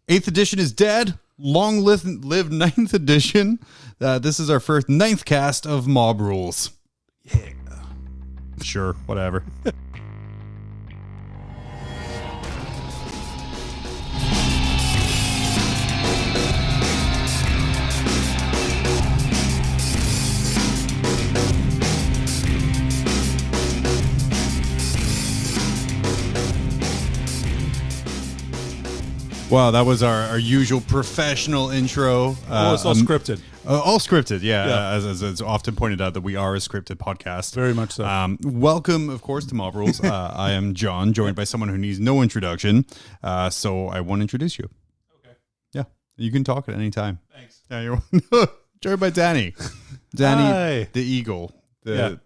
8th edition is dead. Long live 9th edition. This is our first 9th cast of Mob Rules. Yeah. Sure, whatever. Wow, that was our usual professional intro. It's all scripted. All scripted, yeah. As it's often pointed out that we are a scripted podcast. Very much so. Welcome, of course, to Mob Rules. I am John, joined by someone who needs no introduction. So I want to introduce you. Okay. Yeah, you can talk at any time. Thanks. Yeah, you're joined by Danny. Danny, Hi. the eagle. The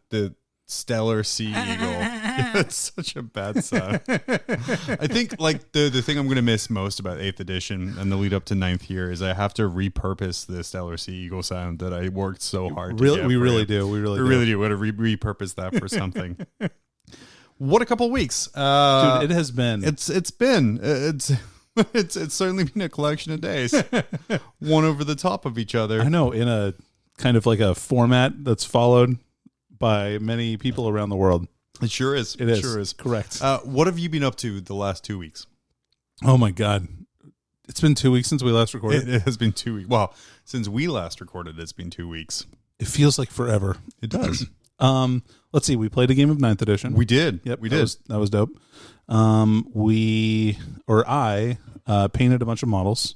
stellar sea eagle. It's such a bad sound. I think like the thing I'm going to miss most about 8th edition and the lead up to 9th here is I have to repurpose the stellar sea eagle sound that I worked so hard to get. We really do. We really do. We got to repurpose that for something. What a couple of weeks. Dude, it has been. It's certainly been a collection of days. One over the top of each other. I know, in a kind of like a format that's followed by many people around the world. It sure is. It sure is. Correct. What have you been up to the last 2 weeks? Oh my God. It's been 2 weeks since we last recorded. It has been 2 weeks. Well, since we last recorded, it's been 2 weeks. It feels like forever. It does. Let's see. We played a game of 9th edition. We did. Yep. We did. That was dope. I painted a bunch of models.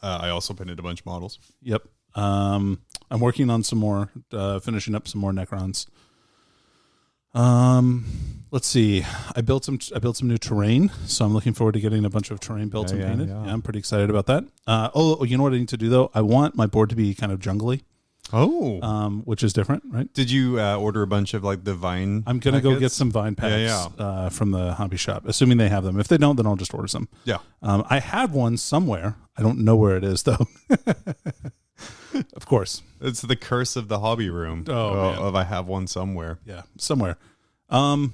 I also painted a bunch of models. Yep. I'm working on some more, finishing up some more Necrons. Let's see. I built some new terrain, so I'm looking forward to getting a bunch of terrain built and painted. Yeah, I'm pretty excited about that. You know what I need to do though? I want my board to be kind of jungly. Oh, which is different, right? Did you order a bunch of like the vine? I'm gonna go get some vine packs from the hobby shop, assuming they have them. If they don't, then I'll just order some. Yeah. I have one somewhere. I don't know where it is though. Of course, it's the curse of the hobby room. Of I have one somewhere. Yeah, somewhere. Other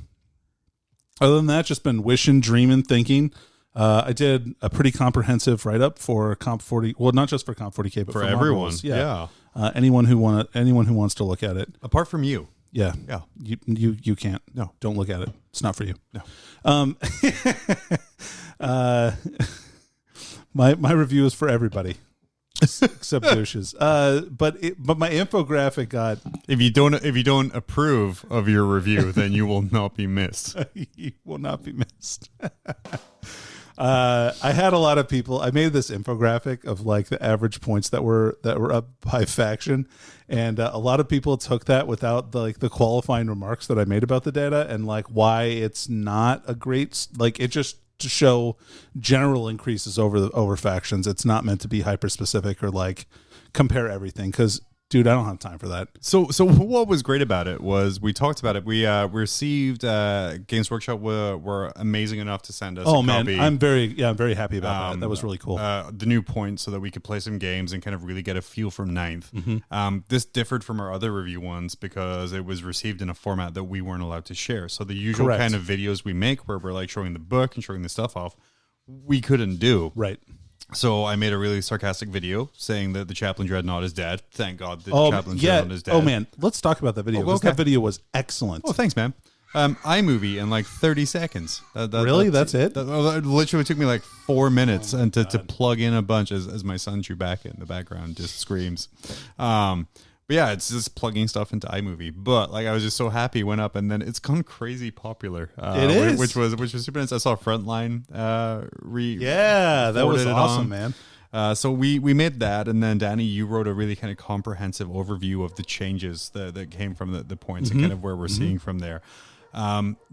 than that, just been wishing, dreaming, thinking. I did a pretty comprehensive write up for Comp 40. Well, not just for Comp 40K, but for everyone. Yeah. Anyone who wants to look at it, apart from you. Yeah. Yeah. You can't. No, don't look at it. It's not for you. No. My review is for everybody. Except douches. But my infographic got. If you don't approve of your review, then you will not be missed. You will not be missed. I had a lot of people. I made this infographic of like the average points that were up by faction, and a lot of people took that without the qualifying remarks that I made about the data and like why it's not a great it just. To show general increases over factions. It's not meant to be hyper specific or like compare everything because dude, I don't have time for that. So what was great about it was we talked about it. We received Games Workshop were amazing enough to send us a copy. I'm very happy about that. That was really cool. The new point so that we could play some games and kind of really get a feel from 9th. Mm-hmm. This differed from our other review ones because it was received in a format that we weren't allowed to share. So the usual kind of videos we make where we're like showing the book and showing the stuff off, we couldn't do. Right. So I made a really sarcastic video saying that the Chaplain Dreadnought is dead. Thank God the Chaplain Dreadnought is dead. Oh man, let's talk about that video. Okay. That video was excellent. Oh, thanks, man. iMovie in like 30 seconds. Really? That's it? It literally took me like 4 minutes and to plug in a bunch as my son Chewbacca in the background just screams. But yeah, it's just plugging stuff into iMovie. But like I was just so happy it went up, and then it's gone crazy popular. It is, which was super nice. I saw Frontline that was awesome, man. So we made that, and then Danny, you wrote a really kind of comprehensive overview of the changes that came from the points and kind of where we're seeing from there.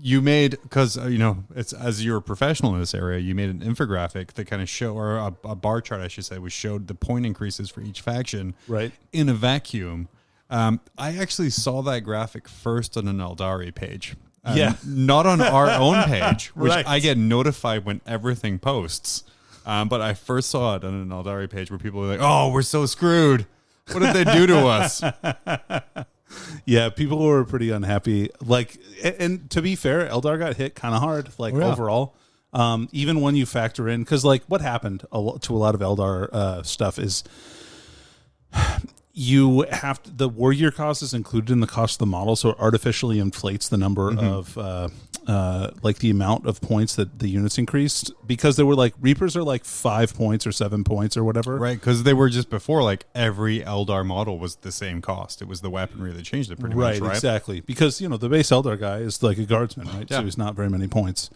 You made, because it's as you're a professional in this area, you made an infographic that kind of or a bar chart, I should say, which showed the point increases for each faction, right, in a vacuum. I actually saw that graphic first on an Eldari page, not on our own page, which I get notified when everything posts. But I first saw it on an Eldari page where people were like, "Oh, we're so screwed. What did they do to us?" Yeah, people were pretty unhappy. Like, and to be fair, Eldar got hit kind of hard, overall. Even when you factor in, because like what happened to a lot of Eldar stuff is you have to, the war gear cost is included in the cost of the model, so it artificially inflates the number of like the amount of points that the units increased, because they were like Reapers are like 5 points or 7 points or whatever, right? Because they were just before, like every Eldar model was the same cost. It was the weaponry that changed it pretty much, right? Exactly, because you know the base Eldar guy is like a guardsman, right? So he's not very many points.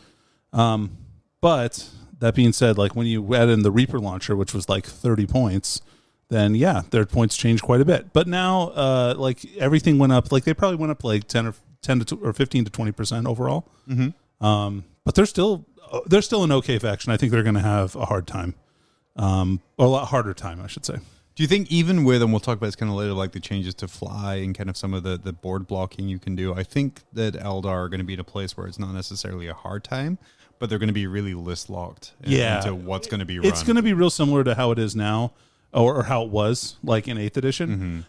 But that being said, like when you add in the Reaper launcher, which was like 30 points, then yeah, their points changed quite a bit. But now, like everything went up. Like they probably went up like 10 or 15 to 20% overall. But they're still an okay faction. I think they're going to have a hard time, a lot harder time, I should say. Do you think even with, and we'll talk about this kind of later, like the changes to fly and kind of some of the board blocking you can do, I think that Eldar are going to be in a place where it's not necessarily a hard time, but they're going to be really list locked into what's going to be run. It's going to be real similar to how it is now, or how it was like in 8th edition,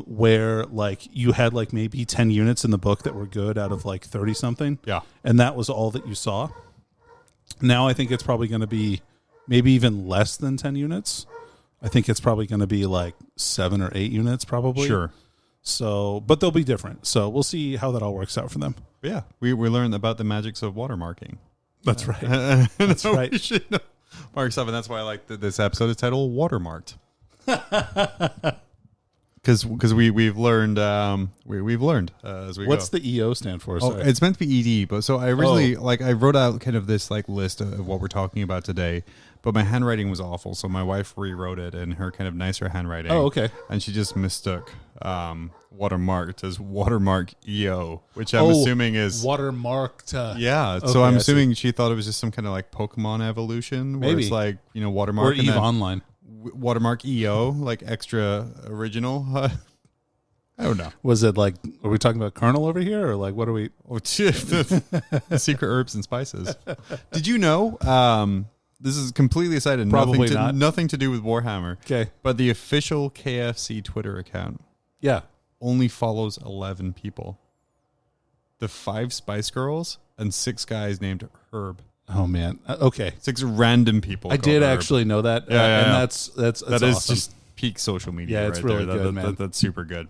where like you had like maybe 10 units in the book that were good out of like 30 something. Yeah. And that was all that you saw. Now I think it's probably going to be maybe even less than 10 units. I think it's probably going to be like 7 or 8 units probably. Sure. So, but they'll be different. So we'll see how that all works out for them. Yeah. We learned about the magics of watermarking. That's right. That's right. Mark stuff, and that's why I like this episode is titled Watermarked. Because we've learned we've learned as we What's go. the EO stand for? Sorry. Oh, it's meant to be ED, but so I originally I wrote out kind of this like list of what we're talking about today, but my handwriting was awful, so my wife rewrote it in her kind of nicer handwriting. Oh, okay. And she just mistook watermarked as watermark EO, which I'm assuming is watermarked. Yeah, okay, so I'm assuming she thought it was just some kind of like Pokemon evolution, where maybe it's like watermark or EVE Online. Watermark EO, like extra original. I don't know. Was it like, are we talking about Colonel over here, or like what are we? Oh, secret herbs and spices. Did you know? This is completely aside, Probably nothing to do with Warhammer. Okay, but the official KFC Twitter account, only follows 11 people. The 5 Spice Girls and 6 guys named Herb. Oh man. Okay. 6 random people. I did Herb. actually know that. And that's that is awesome. just peak social media. Yeah, it's right really there. good, man. That's super good.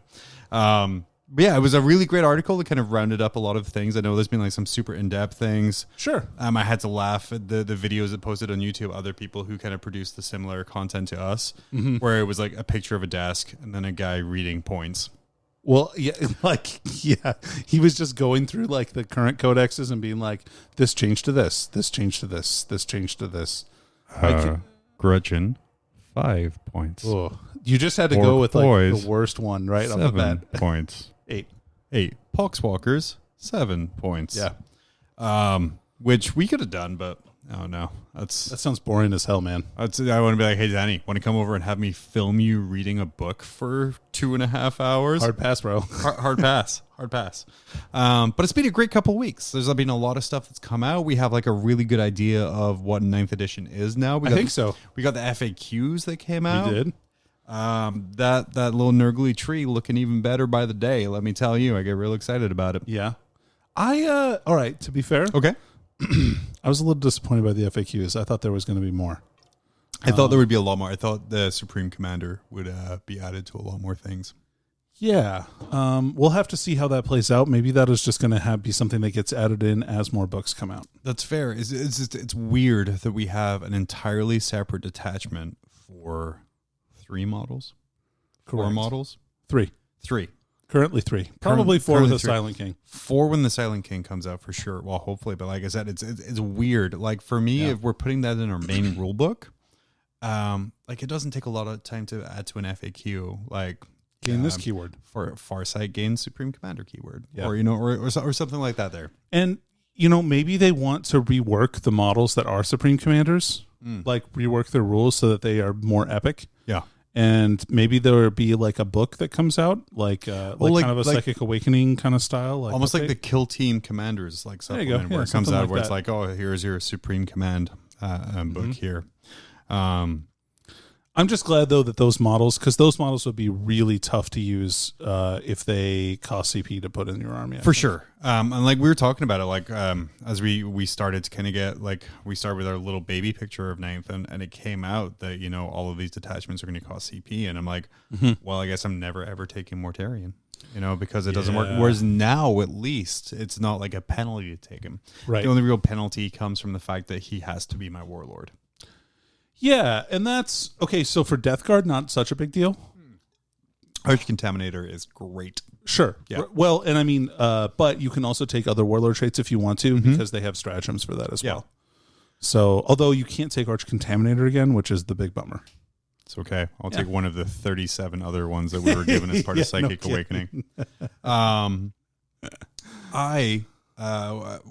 But yeah, it was a really great article that kind of rounded up a lot of things. I know there's been like some super in-depth things. Sure. I had to laugh at the videos that posted on YouTube, other people who kind of produced the similar content to us, where it was like a picture of a desk and then a guy reading points. Well, yeah, he was just going through like the current codexes and being like, this changed to this, this changed to this, this changed to this. Gretchen, 5 points. Oh, you just had to go with like the worst one, right? 7 off the bat. points. 8. Poxwalkers, 7 points. Yeah. Which we could have done, but oh no, that sounds boring as hell, man. I want to be like, hey Danny, want to come over and have me film you reading a book for 2.5 hours? Hard pass, bro. Hard pass. But it's been a great couple weeks. There's been a lot of stuff that's come out. We have like a really good idea of what 9th edition is now. I think so. We got the FAQs that came out. We did. That little nurgly tree looking even better by the day. Let me tell you, I get real excited about it. Yeah. All right, to be fair. Okay. I was a little disappointed by the FAQs. I thought there was going to be more. I thought there would be a lot more. I thought the Supreme Commander would be added to a lot more things. Yeah. We'll have to see how that plays out. Maybe that is just going to be something that gets added in as more books come out. That's fair. It's weird that we have an entirely separate detachment for 3 models. Correct. 4 models? 3. Currently 3. Probably 4 with the Silent King. 4 when the Silent King comes out for sure. Well, hopefully. But like I said, it's weird. Like for me, if we're putting that in our main rule book, like it doesn't take a lot of time to add to an FAQ. Like gain this keyword for Farsight, gain Supreme Commander keyword, or something like that. There, and maybe they want to rework the models that are Supreme Commanders, like rework their rules so that they are more epic. Yeah. And maybe there would be like a book that comes out, like kind of a Psychic Awakening kind of style, like almost like the Kill Team Commanders, like supplement where it comes out, where it's like, oh, here's your Supreme Command book here. I'm just glad though that those models would be really tough to use if they cost CP to put in your army. For sure. And like we were talking about it, like as we started to kind of get like we started with our little baby picture of Ninth, and it came out that all of these detachments are going to cost CP, and I'm like, well, I guess I'm never ever taking Mortarion, because it doesn't work. Whereas now, at least, it's not like a penalty to take him. Right. The only real penalty comes from the fact that he has to be my warlord. Yeah, and that's okay. So for Death Guard, not such a big deal. Arch Contaminator is great. Sure. Yeah. Well, and I mean, but you can also take other warlord traits if you want to, because they have stratagems for that as well. So, although you can't take Arch Contaminator again, which is the big bummer. It's okay. I'll take one of the 37 other ones that we were given as part of Psychic Awakening. I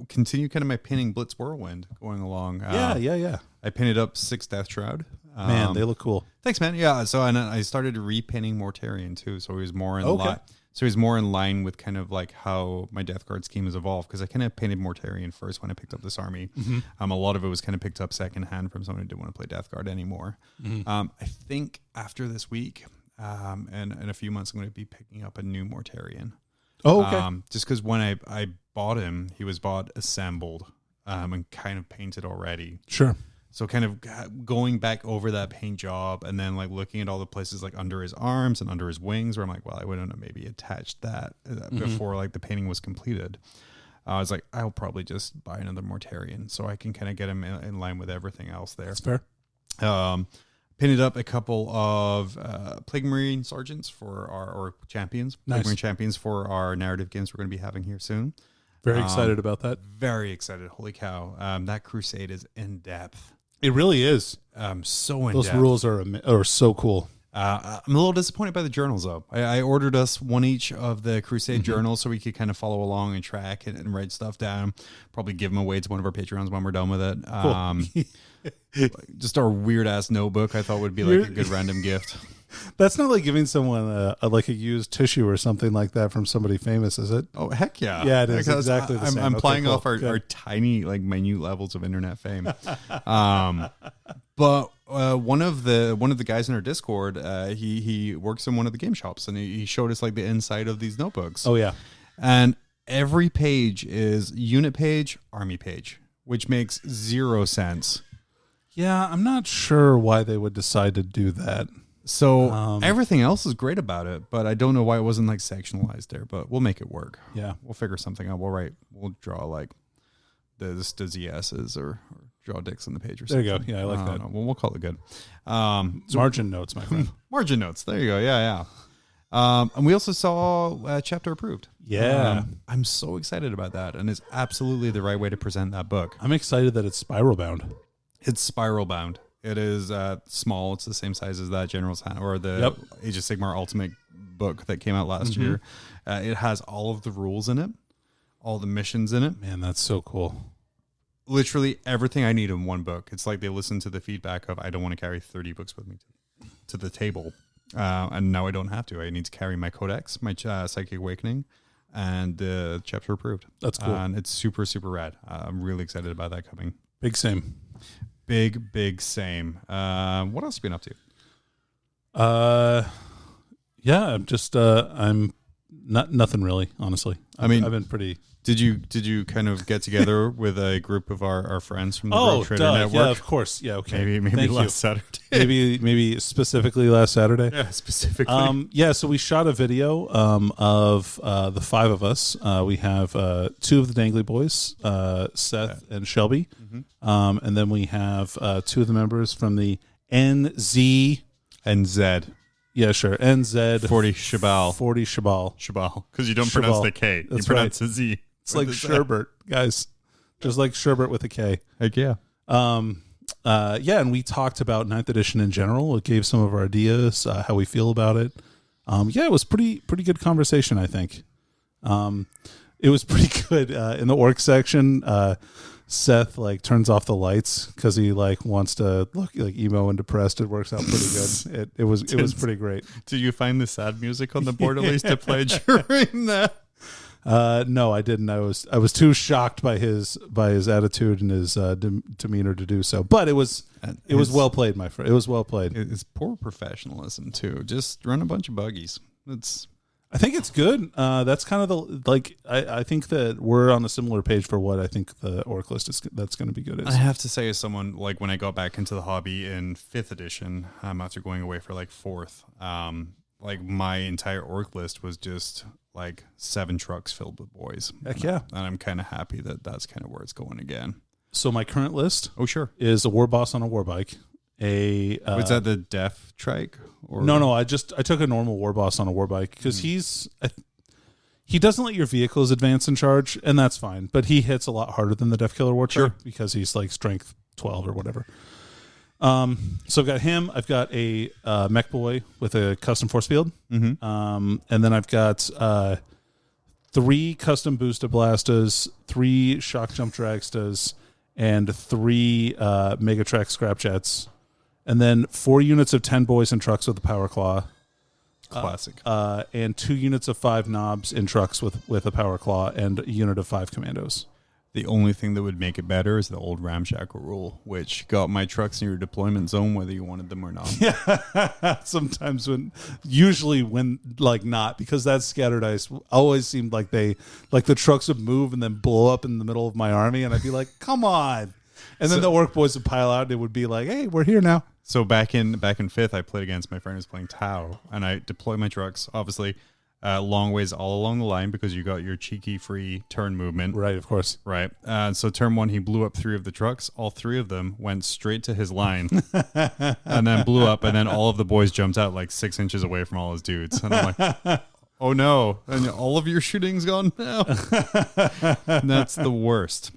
continue kind of my pinning Blitz Whirlwind going along. Yeah. I pinned up 6 Death Shroud. Man, they look cool. Thanks, man. Yeah. So and I started repinning Mortarion too. So he was more in line. So he's more in line with kind of like how my Death Guard scheme has evolved, because I kind of painted Mortarion first when I picked up this army. A lot of it was kind of picked up secondhand from someone who didn't want to play Death Guard anymore. I think after this week and in a few months, I'm going to be picking up a new Mortarion. Oh, okay. Just because when I bought him, he was bought assembled and kind of painted already. Sure. So kind of going back over that paint job and then like looking at all the places like under his arms and under his wings where I'm like, well, I wouldn't have maybe attached that before like the painting was completed. I was like, I'll probably just buy another Mortarion so I can kind of get him in line with everything else there. That's fair. Pinned up a couple of Plague Marine Sergeants for or champions, Plague Marine champions for our narrative games we're going to be having here soon. Very excited about that. Very excited. Holy cow. That crusade is in depth. It really is. So in Those depth. rules are so cool. I'm a little disappointed by the journals, though. I ordered us one each of the Crusade journals so we could kind of follow along and track and write stuff down. Probably give them away to one of our Patreons when we're done with it. Cool. Just our weird-ass notebook I thought would be like a good random gift. That's not like giving someone like a used tissue or something like that from somebody famous, is it? Oh, heck yeah. Yeah, it is exactly the same. I'm playing off our tiny, like, minute levels of internet fame. But one of the guys in our Discord, he works in one of the game shops, and he showed us, like, the inside of these notebooks. Oh, yeah. And every page is unit page, army page, which makes zero sense. Yeah, I'm not sure why they would decide to do that. So everything else is great about it, but I don't know why it wasn't like sectionalized there, but we'll make it work. Yeah. We'll figure something out. We'll draw like the ZS's or draw dicks on the page or something. There you go. Yeah, I like that. We'll call it good. Margin notes, my friend. Margin notes. There you go. Yeah. And we also saw Chapter Approved. Yeah. I'm so excited about that, and it's absolutely the right way to present that book. I'm excited that it's spiral bound. It's spiral bound. It is small. It's the same size as that General's Hand or the Age of Sigmar Ultimate book that came out last year. It has all of the rules in it, all the missions in it. Man, that's so cool. Literally everything I need in one book. It's like they listen to the feedback of I don't want to carry 30 books with me to the table. And now I don't have to. I need to carry my Codex, my Psychic Awakening, and the Chapter Approved. That's cool. And it's super, super rad. I'm really excited about that coming. Big same. Big same. What else have you been up to? Yeah, I'm just I'm not nothing really, honestly. I've been pretty. Did you kind of get together with a group of our friends from the Rogue Trader Network? Yeah, of course. Yeah, okay. Maybe last Saturday. maybe specifically last Saturday. Yeah, specifically. So we shot a video of the 5 of us. We have 2 of the Dangly Boys, Seth and Shelby. And then we have 2 of the members from the NZ. Yeah, sure. NZ 40 Shabal. 40 Shabal. Shabal. Because you don't pronounce the K. That's you pronounce the Z. It's like sherbet, guys. Just like sherbet with a K. Heck yeah. And we talked about 9th edition in general. It gave some of our ideas, how we feel about it. It was pretty good conversation, I think. It was pretty good. In the orc section, Seth turns off the lights because he wants to look emo and depressed. It works out pretty good. It was pretty great. Do you find the sad music on the board at least to play during that? No, I didn't. I was too shocked by his attitude and his demeanor to do so. But it was well played, my friend. It was well played. It's poor professionalism too. Just run a bunch of buggies. I think it's good. That's kind of I think that we're on a similar page for what I think the orc list that's going to be good. I have to say, as someone like when I got back into the hobby in 5th edition, after going away for like 4th, like my entire orc list was just like 7 trucks filled with boys. Heck yeah! And I'm kind of happy that that's kind of where it's going again. So my current list, is a war boss on a war bike. Was that the death trike? Or? No. I took a normal war boss on a war bike because he doesn't let your vehicles advance and charge, and that's fine. But he hits a lot harder than the Death Killer war trike because he's like strength 12 or whatever. So I've got him. I've got a mech boy with a custom force field, and then I've got 3 custom booster blastas, 3 shock jump dragstas, and 3 Megatrack scrapjets. And then 4 units of 10 boys and trucks with a power claw. Classic. And 2 units of 5 knobs in trucks with a power claw and a unit of 5 commandos. The only thing that would make it better is the old ramshackle rule, which got my trucks in your deployment zone whether you wanted them or not. Yeah. Usually when not, because that scattered ice always seemed like the trucks would move and then blow up in the middle of my army, and I'd be like, come on. And then the orc boys would pile out and it would be like, hey, we're here now. So back in 5th, I played against my friend who's playing Tau, and I deployed my trucks, obviously, long ways all along the line because you got your cheeky free turn movement. Right, of course. Right. So turn 1, he blew up 3 of the trucks. All 3 of them went straight to his line and then blew up, and then all of the boys jumped out like 6 inches away from all his dudes. And I'm like, oh no, and all of your shooting's gone now. That's the worst.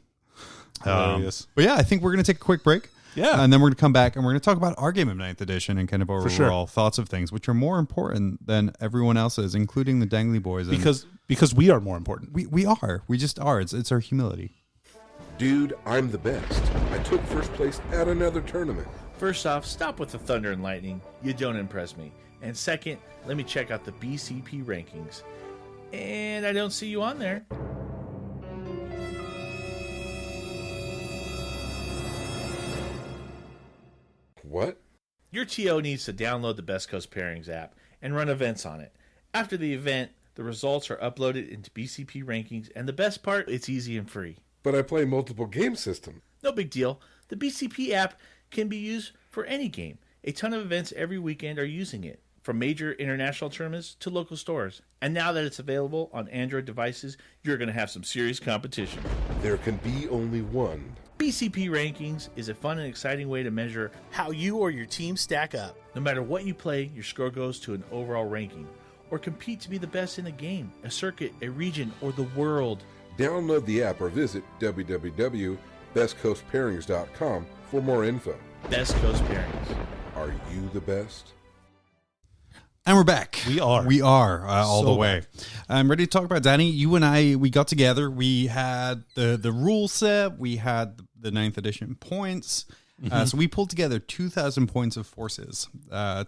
Hilarious. But yeah, I think we're going to take a quick break. Yeah. And then we're going to come back and we're going to talk about our game of 9th edition and kind of our overall sure. thoughts of things, which are more important than everyone else's, including the Dangly Boys. Because we are more important. We are. We just are. It's our humility. Dude, I'm the best. I took first place at another tournament. First off, stop with the thunder and lightning. You don't impress me. And second, let me check out the BCP rankings. And I don't see you on there. What? Your TO needs to download the Best Coast Pairings app and run events on it. After the event, the results are uploaded into BCP rankings, and the best part, it's easy and free. But I play multiple game systems. No big deal. The BCP app can be used for any game. A ton of events every weekend are using it, from major international tournaments to local stores. And now that it's available on Android devices, you're going to have some serious competition. There can be only one. BCP Rankings is a fun and exciting way to measure how you or your team stack up. No matter what you play, your score goes to an overall ranking. Or compete to be the best in a game, a circuit, a region, or the world. Download the app or visit www.bestcoastpairings.com for more info. Best Coast Pairings. Are you the best? And we're back. We are. All the way. I'm ready to talk about Danny. You and I, we got together. We had the rule set. We had the 9th edition points. So we pulled together 2,000 points of forces.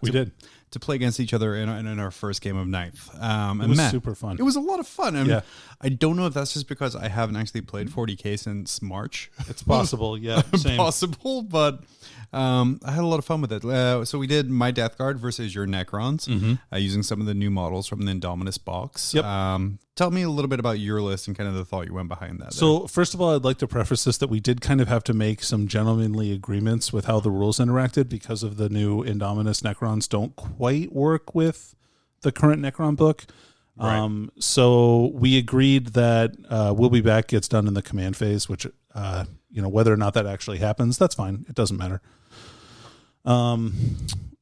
We did. To play against each other in our first game of 9th. It was super fun. It was a lot of fun. I mean, yeah. I don't know if that's just because I haven't actually played 40K since March. It's possible, yeah. Same. Possible, but I had a lot of fun with it. So we did my Death Guard versus your Necrons, using some of the new models from the Indominus box. Yep. Tell me a little bit about your list and kind of the thought you went behind that. So first of all, I'd like to preface this that we did kind of have to make some gentlemanly agreements with how the rules interacted because of the new Indominus Necrons don't quite work with the current Necron book. Right. So we agreed that We'll Be Back gets done in the command phase, which, whether or not that actually happens, that's fine. It doesn't matter.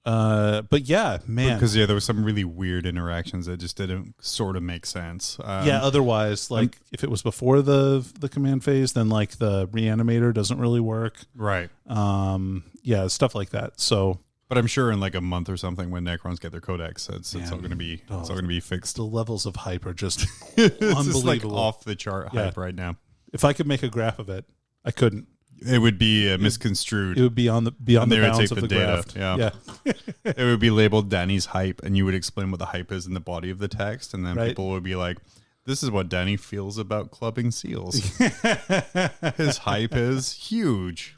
But yeah, man. Because there was some really weird interactions that just didn't sort of make sense. Otherwise, if it was before the command phase, then like the reanimator doesn't really work. Right. Stuff like that. So, but I'm sure in like a month or something when Necrons get their codex, it's all going to be fixed. The levels of hype are just It's unbelievable. just like off the chart hype right now. If I could make a graph of it, I couldn't. It would be misconstrued. It would be on the bounds of the data. graph. Yeah. It would be labeled Danny's hype, and you would explain what the hype is in the body of the text, and then people would be like, This is what Danny feels about clubbing seals. His hype is huge.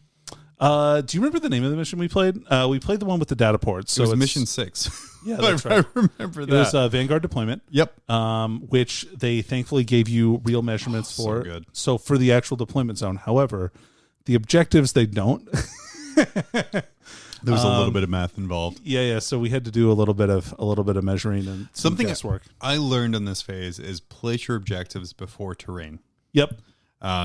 Do you remember the name of the mission we played? We played the one with the data ports. So it was mission 6. Yeah, that's right. I remember that. It was Vanguard deployment. Yep. Which they thankfully gave you real measurements for. So good. So for the actual deployment zone. However, the objectives, they don't. There was a little bit of math involved. Yeah. So we had to do a little bit of measuring and Something guesswork. I learned in this phase is place your objectives before terrain. Yep.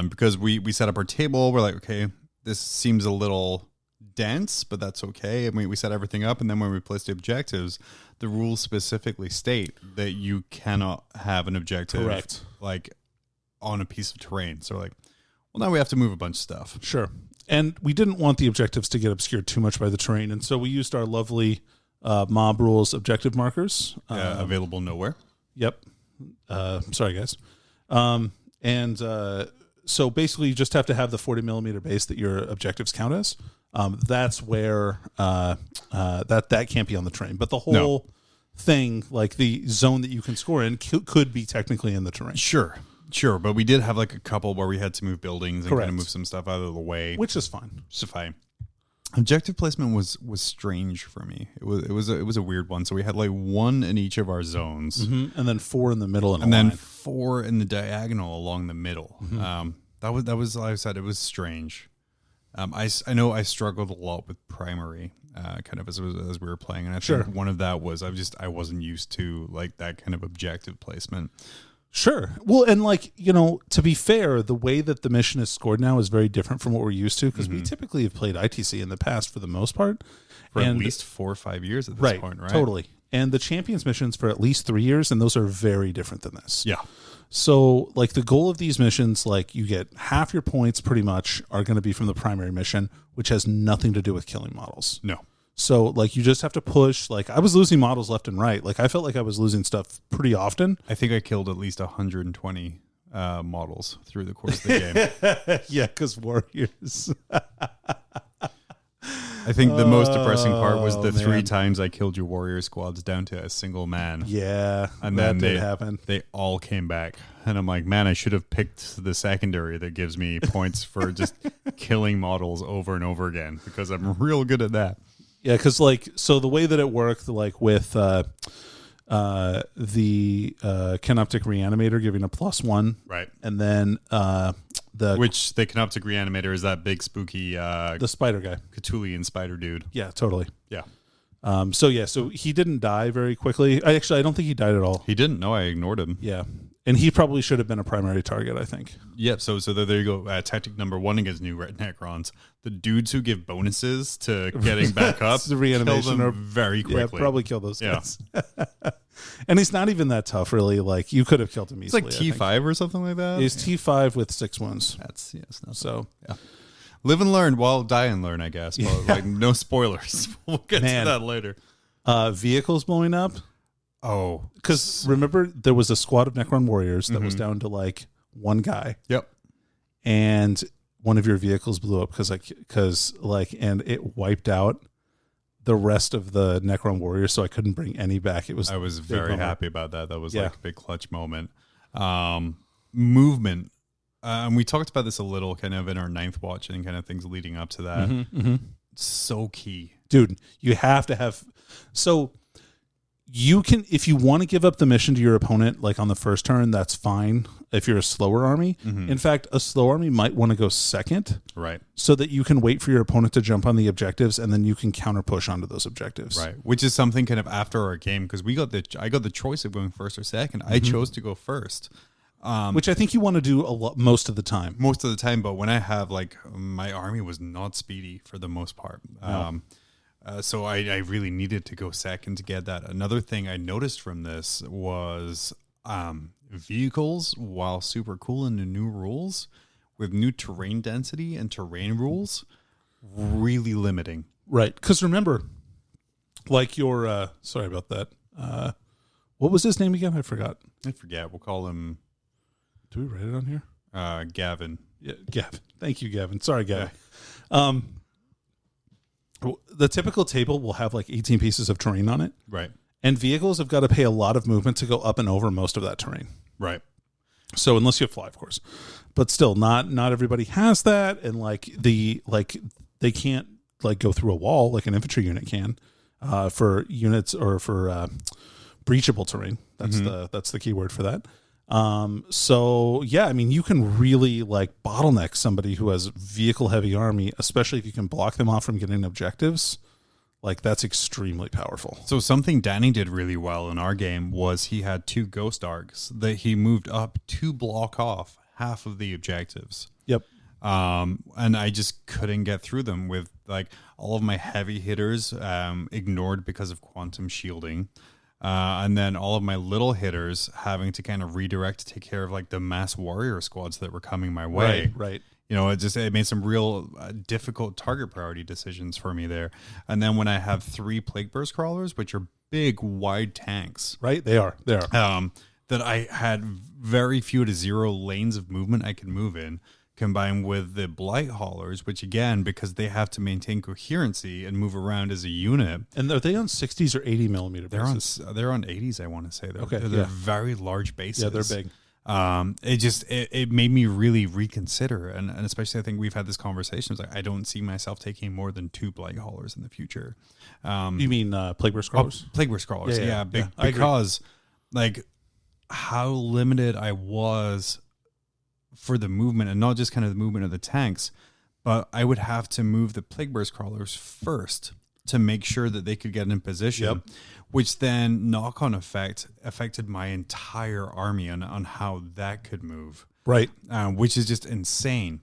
Because we set up our table. We're like, okay, this seems a little dense, but that's okay. I mean, we set everything up, and then when we place the objectives, the rules specifically state that you cannot have an objective Correct. like on a piece of terrain. So like, well, now we have to move a bunch of stuff. Sure. And we didn't want the objectives to get obscured too much by the terrain, and so we used our lovely mob rules objective markers. Available nowhere. Yep. Sorry, guys. So basically, you just have to have the 40 millimeter base that your objectives count as. That's where that can't be on the terrain, but the whole thing, like the zone that you can score in, could be technically in the terrain. Sure, but we did have like a couple where we had to move buildings and Correct. kind of move some stuff out of the way, Which is fine. which is fine. Objective placement was strange for me. It was a weird one. So we had like 1 in each of our zones, And then 4 in the middle and then line. 4 in the diagonal along the middle. That was like I said, it was strange. I know I struggled a lot with primary, kind of as we were playing, and I think one of that was I wasn't used to like that kind of objective placement. Sure. Well, and like, to be fair, the way that the mission is scored now is very different from what we're used to, because we typically have played ITC in the past for the most part. For at least 4 or 5 years at this point, right? Totally. And the Champions missions for at least 3 years, and those are very different than this. Yeah. So, like, the goal of these missions, like, you get half your points pretty much are going to be from the primary mission, which has nothing to do with killing models. No. So, like, you just have to push. Like, I was losing models left and right. Like, I felt like I was losing stuff pretty often. I think I killed at least 120 models through the course of the game. Yeah, because warriors. I think the most depressing part was the 3 man. times I killed your warrior squads down to a single man. Yeah, And that then did happen. They all came back. And I'm like, man, I should have picked the secondary that gives me points for just killing models over and over again, because I'm real good at that. Yeah, because like, so the way that it worked, like with the Canoptic Reanimator giving a +1, Right. and then Which the Canoptic Reanimator is that big spooky the spider guy. Catulian spider dude. Yeah, totally. Yeah. So he didn't die very quickly. I don't think he died at all. He didn't. No, I ignored him. Yeah, and he probably should have been a primary target, I think. Yep. So there you go. Tactic number 1 against new Necrons. The dudes who give bonuses to getting back up, The reanimation kill them or- very quickly. Yeah, probably kill those Yeah. guys. And he's not even that tough, really. Like, you could have killed him It's easily. like I think. T5 or something like that. He's T5 with 6 wounds. That's it's not So yeah. Live and learn, well, die and learn, I guess. But like, no spoilers. We'll get Man. to that later. vehicles blowing up. Oh, Because remember, there was a squad of Necron warriors that was down to like 1 guy, yep. and one of your vehicles blew up and it wiped out the rest of the Necron warriors, so I couldn't bring any back. I was a big very bummer. happy about that. That was Yeah. like a big clutch moment. Movement. And we talked about this a little kind of in our 9th watch and kind of things leading up to that. So key. Dude, you have to have. So you can, if you want to give up the mission to your opponent, like on the first turn, that's fine. If you're a slower army, in fact, a slow army might want to go second, Right. so that you can wait for your opponent to jump on the objectives, and then you can counter push onto those objectives. Right. Which is something kind of after our game, because I got the choice of going first or second. I chose to go first. Which I think you want to do a lot most of the time. Most of the time, but when I have like my army was not speedy for the most part. So I really needed to go second to get that. Another thing I noticed from this was vehicles, while super cool in the new rules, with new terrain density and terrain rules, really limiting. Right. Because remember, like your, sorry about that. What was his name again? I forgot. I forget. We'll call him Do we write it on here? Gavin. Yeah, Gavin. Thank you, Gavin. Sorry, Gavin. The typical table will have like 18 pieces of terrain on it. Right. And vehicles have got to pay a lot of movement to go up and over most of that terrain. Right. So unless you have fly, of course, but still, not everybody has that, and they can't go through a wall like an infantry unit can for units or for breachable terrain. That's the key word for that. So yeah, I mean, you can really bottleneck somebody who has vehicle heavy army, especially if you can block them off from getting objectives. That's extremely powerful. So something Danny did really well in our game was he had 2 ghost arcs that he moved up to block off half of the objectives. Yep. And I just couldn't get through them with all of my heavy hitters ignored because of quantum shielding. And then all of my little hitters having to kind of redirect to take care of the mass warrior squads that were coming my way. Right. It made some real difficult target priority decisions for me there. And then when I have 3 plague burst crawlers, which are big, wide tanks, right? They are. that I had very few to 0 lanes of movement I could move in, combined with the blight haulers, which again, because they have to maintain coherency and move around as a unit. And are they on 60s or 80 millimeter bases? They're on 80s, I want to say. They're very large bases. Yeah, they're big. It made me really reconsider, and especially I think we've had this conversation. It's I don't see myself taking more than 2 blight haulers in the future. You mean plague burst crawlers? Plague burst crawlers, Yeah, because how limited I was for the movement, and not just kind of the movement of the tanks, but I would have to move the plague burst crawlers first to make sure that they could get in position, which then knock-on effect affected my entire army on how that could move. Right. Which is just insane.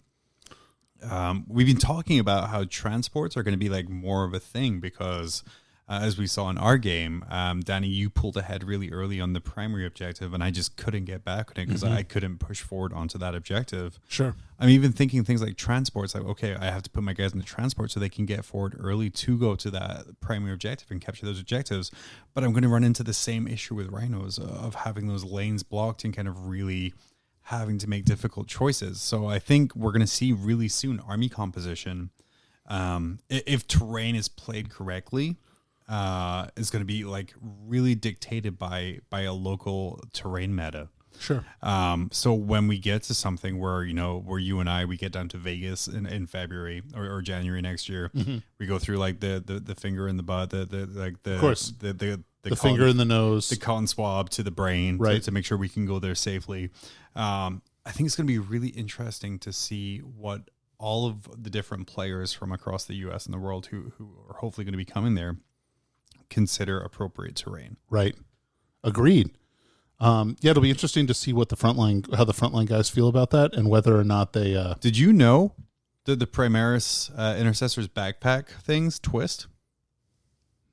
We've been talking about how transports are going to be more of a thing because as we saw in our game, Danny, you pulled ahead really early on the primary objective, and I just couldn't get back on it because I couldn't push forward onto that objective. Sure. I'm even thinking things like transports, okay, I have to put my guys in the transport so they can get forward early to go to that primary objective and capture those objectives. But I'm going to run into the same issue with rhinos of having those lanes blocked and kind of really having to make difficult choices. So I think we're going to see really soon army composition, if terrain is played correctly, is going to be really dictated by a local terrain meta. Sure. So when we get to something where you and I, we get down to Vegas in February or January next year, we go through the finger in the butt, of course, the finger in the nose, the cotton swab to the brain, right, to make sure we can go there safely. I think it's going to be really interesting to see what all of the different players from across the U.S. and the world who are hopefully going to be coming there consider appropriate terrain. Right. Agreed. It'll be interesting to see what how the frontline guys feel about that, and whether or not they. Did you know that the Primaris Intercessor's backpack things twist?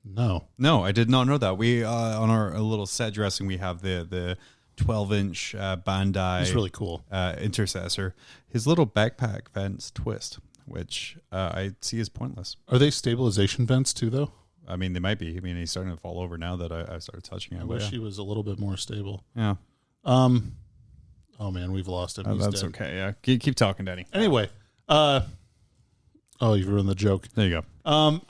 No, I did not know that. We on our little set dressing, we have the 12-inch Bandai. It's really cool. Intercessor. His little backpack vents twist, which I see as pointless. Are they stabilization vents too, though? I mean, they might be. I mean, he's starting to fall over now that I started touching him. I wish he was a little bit more stable. Yeah. Oh man, we've lost him. He's that's dead. Okay. Yeah. Keep talking, Danny. Anyway, oh, you've ruined the joke. There you go.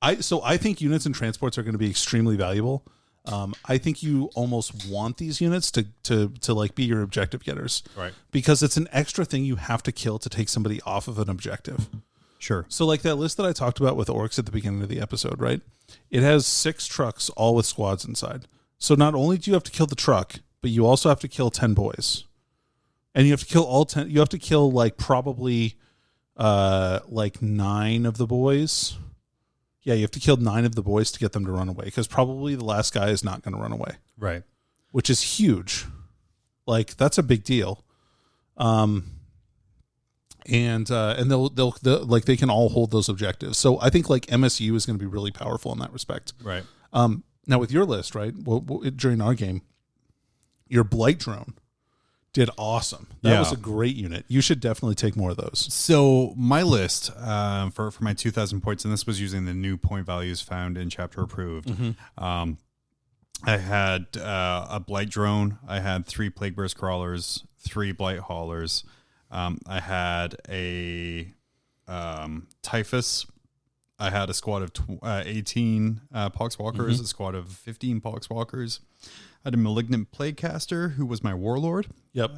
I think units and transports are going to be extremely valuable. I think you almost want these units to be your objective getters, right? Because it's an extra thing you have to kill to take somebody off of an objective. Sure. So that list that I talked about with orcs at the beginning of the episode, right? It has 6 trucks, all with squads inside. So not only do you have to kill the truck, but you also have to kill 10 boys, and you have to kill all 10. You have to kill probably 9 of the boys. Yeah, you have to kill 9 of the boys to get them to run away, because probably the last guy is not going to run away. Right. Which is huge. That's a big deal. And they'll they can all hold those objectives. So I think MSU is going to be really powerful in that respect. Right. Now with your list, right? During our game, your blight drone did awesome. That was a great unit. You should definitely take more of those. So my list for my 2,000 points, and this was using the new point values found in chapter approved. I had a blight drone. I had 3 plague burst crawlers, 3 blight haulers. I had a typhus I had a squad of 18 Poxwalkers, a squad of 15 Poxwalkers. I had a Malignant Plaguecaster who was my warlord. Yep.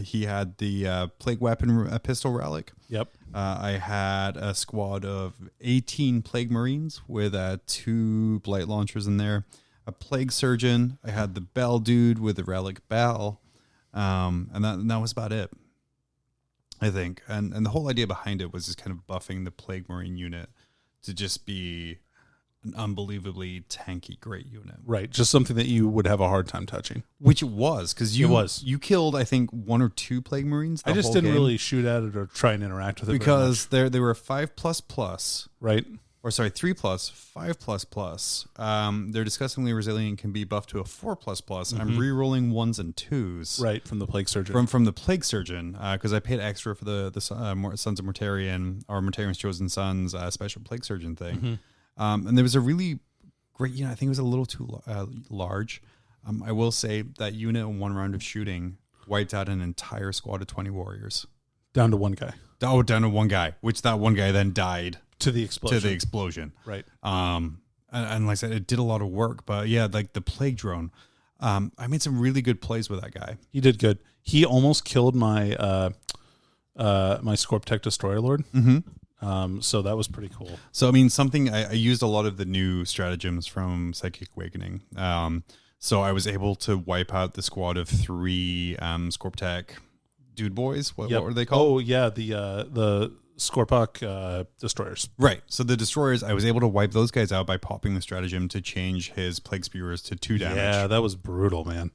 He had the Plague Weapon pistol relic. Yep. I had a squad of 18 Plague Marines with 2 Blight Launchers in there. A Plague Surgeon. I had the Bell Dude with the Relic Bell. And that was about it, I think. And the whole idea behind it was just kind of buffing the Plague Marine unit to just be an unbelievably tanky, great unit. Right. Just something that you would have a hard time touching. Which it was, because you killed, I think, 1 or 2 Plague Marines. I just didn't really shoot at it or try and interact with it. Because they were 5++. Right. Or sorry, 3+, 5++. They're disgustingly resilient, can be buffed to a 4++. I'm re-rolling 1s and 2s. Right, from the Plague Surgeon. From the Plague Surgeon, because I paid extra for the Sons of Mortarion, or Mortarion's Chosen Sons special Plague Surgeon thing. And there was a really great unit. I think it was a little too large. I will say that unit in 1 round of shooting wiped out an entire squad of 20 warriors. Down to 1 guy. Oh, down to 1 guy, which that 1 guy then died. To the explosion. Right. And like I said, it did a lot of work, but yeah, like the Plague Drone, I made some really good plays with that guy. He did good. He almost killed my my Scorptech Destroyer Lord. So that was pretty cool. So, I mean, I used a lot of the new stratagems from Psychic Awakening. So I was able to wipe out the squad of 3 Scorptech dude boys. What were they called? Oh, yeah, the Scorpok destroyers. Right. So the destroyers, I was able to wipe those guys out by popping the stratagem to change his Plague Spewers to 2 damage. Yeah, that was brutal, man.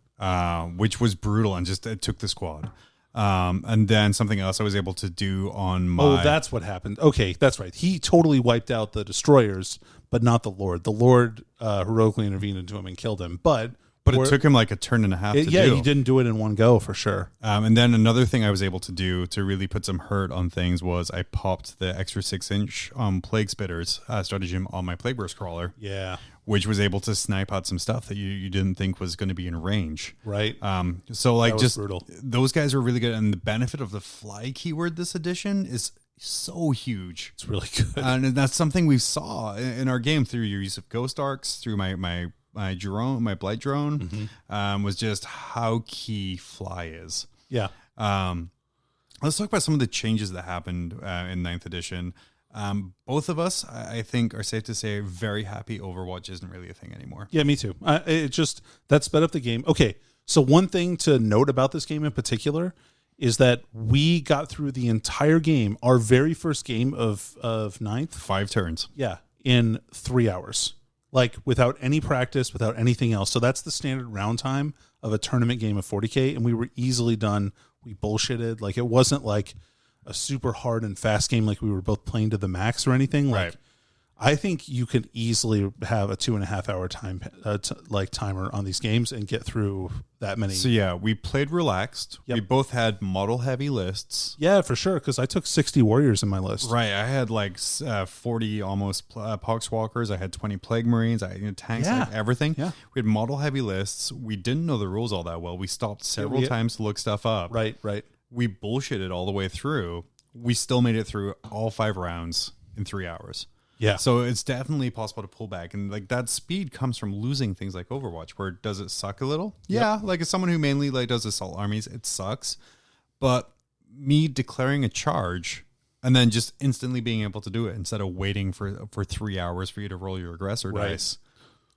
Which was brutal, and just it took the squad. And then something else I was able to do on my... Oh, that's what happened. Okay, that's right. He totally wiped out the destroyers, but not the Lord. The Lord heroically intervened into him and killed him, But it took him like a turn and a half to do. Yeah, he didn't do it in one go, for sure. And then another thing I was able to do to really put some hurt on things was I popped the extra 6-inch Plague Spitters stratagem on my Plague Burst Crawler. Yeah. Which was able to snipe out some stuff that you didn't think was going to be in range. Right. So like just brutal. Those guys are really good. And the benefit of the fly keyword this edition is so huge. It's really good. And that's something we saw in our game through your use of Ghost Arcs, through my drone, my Blight Drone, was just how key fly is. Yeah. Let's talk about some of the changes that happened in 9th edition. Both of us, I think, are safe to say very happy Overwatch isn't really a thing anymore. Yeah, me too. That sped up the game. Okay, so one thing to note about this game in particular is that we got through the entire game, our very first game of 9th. 5 turns. Yeah, in 3 hours. Like, without any practice, without anything else. So that's the standard round time of a tournament game of 40K, and we were easily done. We bullshitted. Like, it wasn't like a super hard and fast game like we were both playing to the max or anything. Like, right. I think you could easily have a 2.5 hour time timer on these games and get through that many. So yeah, we played relaxed. Yep. We both had model heavy lists. Yeah, for sure. Because I took 60 warriors in my list. Right, I had like 40 almost Poxwalkers. I had 20 Plague Marines. I had tanks, like everything. Yeah. We had model heavy lists. We didn't know the rules all that well. We stopped several times to look stuff up. Right. We bullshitted all the way through. We still made it through all 5 rounds in 3 hours. Yeah. So it's definitely possible to pull back. And like that speed comes from losing things like Overwatch, where does it suck a little? Yep. Yeah. Like as someone who mainly like does assault armies, it sucks. But me declaring a charge and then just instantly being able to do it instead of waiting for 3 hours for you to roll your aggressor dice,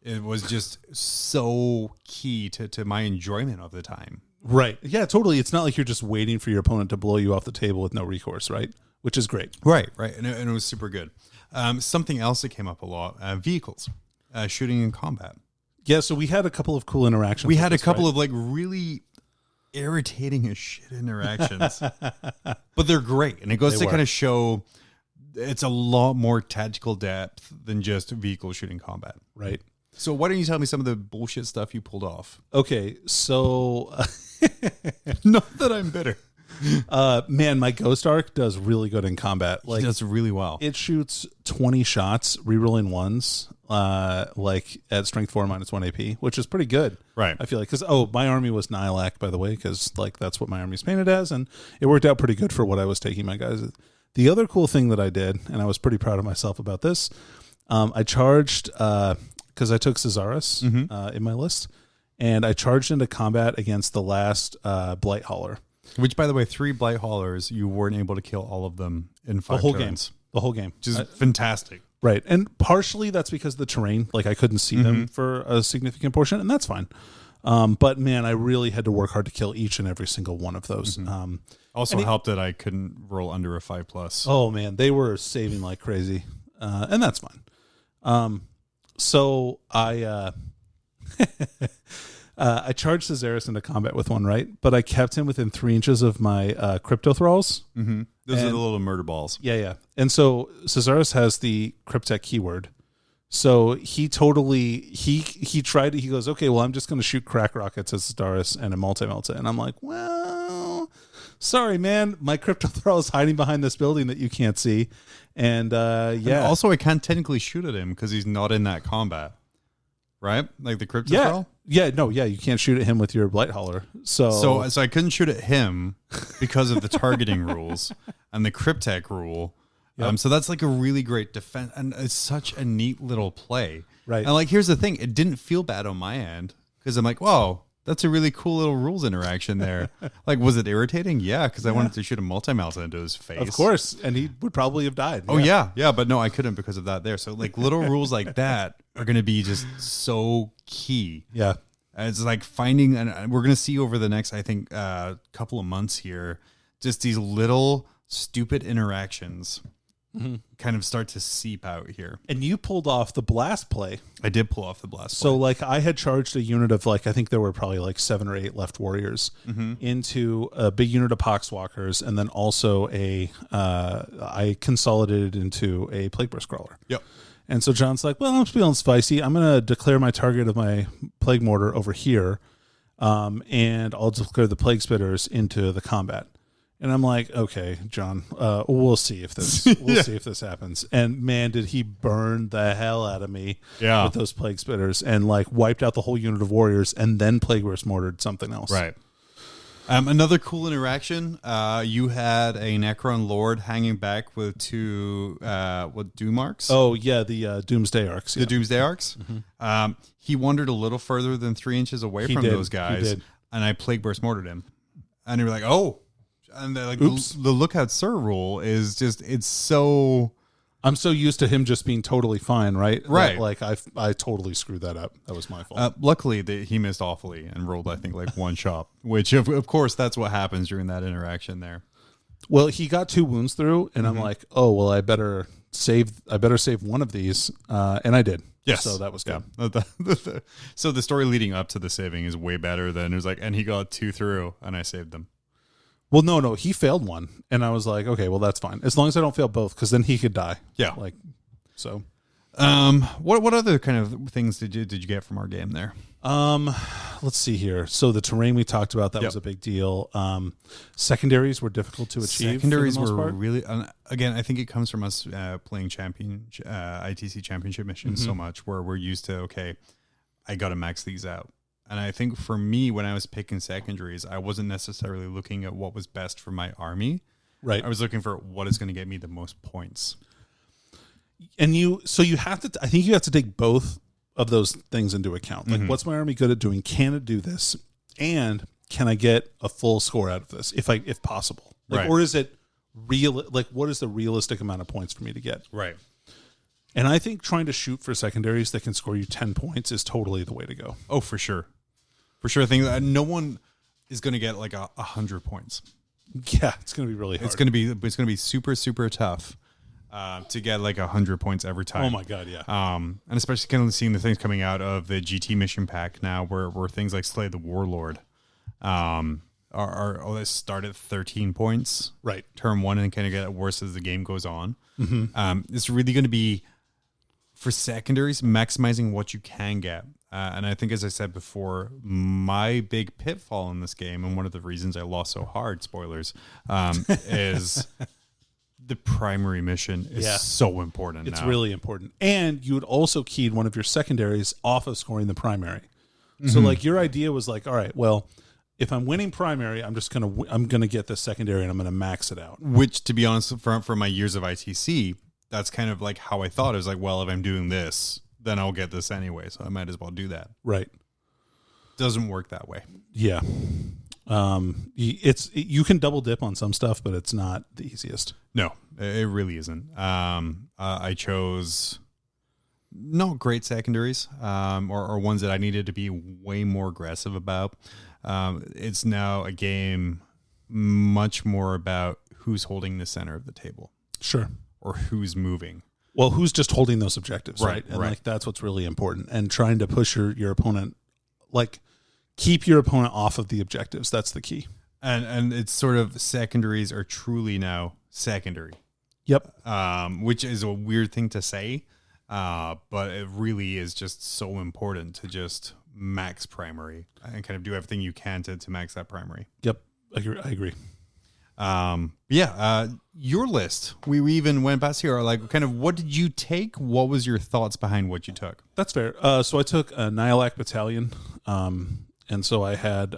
it was just so key to my enjoyment of the time. Right. Yeah, totally. It's not like you're just waiting for your opponent to blow you off the table with no recourse, right? Which is great. Right. And it was super good. Something else that came up a lot, vehicles, shooting in combat. Yeah, so we had a couple of cool interactions. We had a couple of like really irritating as shit interactions, but they're great. And it goes to kind of show it's a lot more tactical depth than just vehicle shooting combat. Right. So why don't you tell me some of the bullshit stuff you pulled off? Okay, so... Not that I'm bitter. Man, my Ghost Arc does really good in combat. Like, it does really well. It shoots 20 shots, rerolling ones, like at strength 4 -1 AP, which is pretty good. Right. I feel like, because, my army was Nihilak, by the way, because like that's what my army's painted as, and it worked out pretty good for what I was taking my guys. The other cool thing that I did, and I was pretty proud of myself about this, I charged, because I took Cesaris in my list, and I charged into combat against the last Blight Hauler. Which, by the way, 3 Blight Haulers, you weren't able to kill all of them in 5 turns. The whole game. Which is fantastic. Right. And partially that's because of the terrain. Like, I couldn't see them for a significant portion, and that's fine. But, man, I really had to work hard to kill each and every single one of those. Also helped that I couldn't roll under a 5+. Oh, man. They were saving like crazy. And that's fine. So I... I charged Cesaris into combat with one, right? But I kept him within 3 inches of my Crypto Thralls. Those are the little murder balls. Yeah. And so Cesaris has the Cryptech keyword. So he totally, he tried, he goes, okay, well, I'm just going to shoot crack rockets at Cesaris and a multi-melta. And I'm like, well, sorry, man. My Crypto Thrall is hiding behind this building that you can't see. And And also, I can't technically shoot at him because he's not in that combat. Right? Like the Crypto Thrall? Yeah, you can't shoot at him with your Blight Hauler. So I couldn't shoot at him because of the targeting rules and the Cryptech rule. Yep. So that's like a really great defense, and it's such a neat little play. Right. And like, here's the thing: it didn't feel bad on my end because I'm like, whoa, that's a really cool little rules interaction there. Like, was it irritating? Yeah, because I wanted to shoot a multi-melta into his face. Of course, and he would probably have died. Oh yeah, but no, I couldn't because of that there. So like, little rules like that are going to be just so key. Yeah. And it's like finding, and we're going to see over the next, I think, couple of months here, just these little stupid interactions kind of start to seep out here. And you pulled off the blast play. I did pull off the blast play. So like, I had charged a unit of like, I think there were probably like 7 or 8 left warriors into a big unit of poxwalkers, and then also I consolidated into a plague burst crawler. Yep. And so John's like, well, I'm feeling spicy. I'm going to declare my target of my plague mortar over here, and I'll declare the plague spitters into the combat. And I'm like, okay, John, we'll see if this see if this happens. And man, did he burn the hell out of me with those plague spitters, and like wiped out the whole unit of warriors, and then plague burst mortared something else. Right. Another cool interaction. You had a Necron Lord hanging back with 2 Doom Arcs. Oh yeah, the Doomsday Arcs. The Doomsday Arcs. He wandered a little further than 3 inches away from those guys, and I plague burst mortared him. And they were like, oh. And like the lookout sir rule is just, it's so... I'm so used to him just being totally fine, right? Right. Like I totally screwed that up. That was my fault. Luckily, he missed awfully and rolled, I think, like 1 shot, which of course that's what happens during that interaction there. Well, he got 2 wounds through, and I'm like, oh well, I better save one of these, and I did. Yes. So that was good. Yeah. So the story leading up to the saving is way better than it was like, and he got 2 through, and I saved them. Well, no, he failed 1, and I was like, okay, well, that's fine. As long as I don't fail both, because then he could die. Yeah. Like, so. What other kind of things did you get from our game there? Let's see here. So the terrain we talked about, that was a big deal. Secondaries were difficult to achieve. Secondaries were really, again, I think it comes from us playing ITC championship missions so much, where we're used to, okay, I got to max these out. And I think for me, when I was picking secondaries, I wasn't necessarily looking at what was best for my army. Right. I was looking for what is going to get me the most points. And you have to, I think you have to take both of those things into account. Like, what's my army good at doing? Can it do this? And can I get a full score out of this if possible? Like, or is it real? Like, what is the realistic amount of points for me to get? Right. And I think trying to shoot for secondaries that can score you 10 points is totally the way to go. Oh, for sure. For sure. I think that no one is going to get like 100 points. Yeah, it's going to be really hard. It's going to be super, super tough to get like 100 points every time. Oh my God, yeah. And especially kind of seeing the things coming out of the GT mission pack now, where things like Slay the Warlord are start at 13 points, right? Turn 1, and kind of get worse as the game goes on. It's really going to be for secondaries maximizing what you can get. And I think, as I said before, my big pitfall in this game, and one of the reasons I lost so hard, spoilers, is the primary mission is so important. It's really important. And you would also keyed one of your secondaries off of scoring the primary. So like your idea was like, all right, well, if I'm winning primary, I'm gonna get the secondary and I'm gonna max it out. Which, to be honest, from my years of ITC, that's kind of like how I thought. It was like, well, if I'm doing this, then I'll get this anyway, so I might as well do that. Right. Doesn't work that way. Yeah. You can double dip on some stuff, but it's not the easiest. No, it really isn't. I chose not great secondaries, or ones that I needed to be way more aggressive about. It's now a game much more about who's holding the center of the table. Sure. Or who's moving. Well, who's just holding those objectives, right? And right. like that's what's really important. And trying to push your opponent, like keep your opponent off of the objectives. That's the key. And it's sort of secondaries are truly now secondary. Yep. Which is a weird thing to say, but it really is just so important to just max primary and kind of do everything you can to max that primary. Yep. I agree. Your list. We even went past here. Like, kind of, what did you take? What was your thoughts behind what you took? That's fair. So I took a Nihilak battalion, and so I had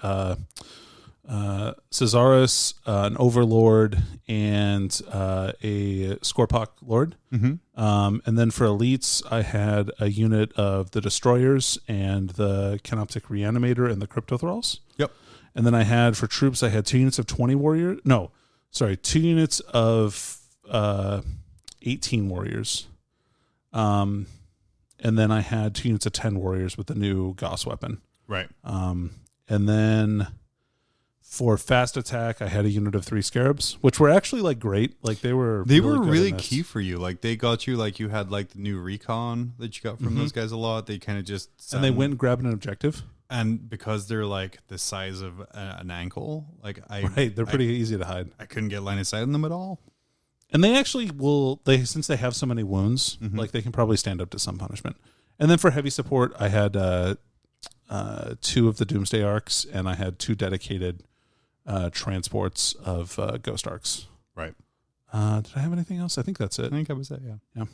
Caesarus, an Overlord, and a Scorpok Lord. Mm-hmm. And then for elites, I had a unit of the Destroyers and the Canoptic Reanimator and the Crypto Thralls. Yep. And then I had, for troops, I had 2 units of 20 warriors. No, sorry, 2 units of 18 warriors. And then I had 2 units of 10 warriors with the new Gauss weapon. Right. And then for fast attack, I had a unit of 3 Scarabs, which were actually like great. Like they were really key for you. Like they got you, like you had like the new recon that you got from Mm-hmm. those guys a lot. They kind of just and they went and grabbed an objective. And because they're like the size of an ankle, like they're pretty easy to hide. I couldn't get line of sight on them at all. And they actually will. Since they have so many wounds, Mm-hmm. like they can probably stand up to some punishment. And then for heavy support, I had 2 of the Doomsday Arcs, and I had 2 dedicated transports of Ghost Arcs. Right. Did I have anything else? I think that's it. I think I was that. Yeah.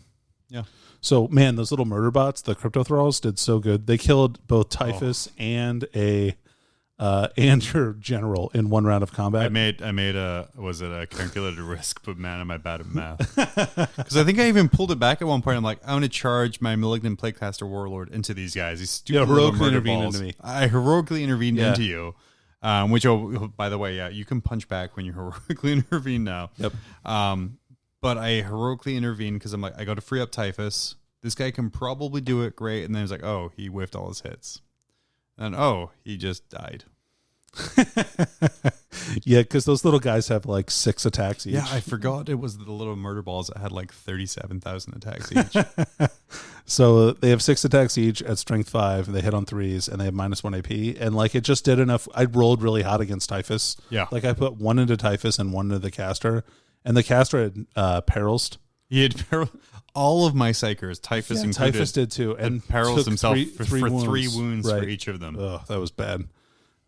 Yeah. So man, those little murder bots, the Crypto Thralls, did so good. They killed both Typhus and your general in 1 round of combat. I made a calculated risk, but man, am I bad at math. Because I think I even pulled it back at one point. I'm like, I'm going to charge my Malignant Plaguecaster Warlord into these guys. These stupid heroically murder intervened balls. into me. I heroically intervened into you. Which, by the way, yeah, you can punch back when you heroically intervene now. Yep. But I heroically intervened because I'm like, I got to free up Typhus. This guy can probably do it great. And then it's like, oh, he whiffed all his hits. And he just died. Yeah, because those little guys have like 6 attacks each. Yeah, I forgot it was the little murder balls that had like 37,000 attacks each. So they have 6 attacks each at strength 5. They hit on 3s, and they have -1 AP. And like it just did enough. I rolled really hot against Typhus. Yeah. Like I put 1 into Typhus and 1 into the caster. And the caster had perils. He had all of my psychers, Typhus included. Typhus did too. And perils himself for 3 wounds. wounds Right. for each of them. Oh, that was bad.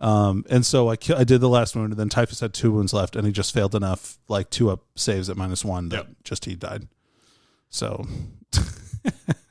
And so I did the last wound, and then Typhus had 2 wounds left, and he just failed enough, like 2 up saves at -1 that just he died. So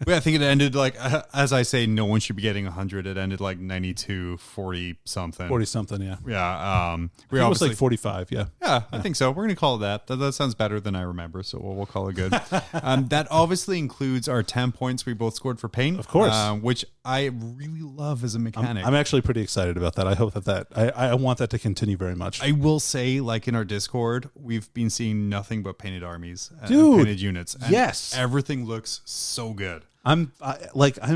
Yeah, I think it ended like, as I say, no one should be getting 100. It ended like 92, 40 something. 40 something, yeah. Yeah. It was like 45, yeah. Yeah, I think so. We're going to call it that. That sounds better than I remember, so we'll call it good. That obviously includes our 10 points we both scored for paint. Of course. Which I really love as a mechanic. I'm actually pretty excited about that. I hope that I want that to continue very much. I will say, like in our Discord, we've been seeing nothing but painted armies and Dude, painted units. And yes. everything looks so good. I'm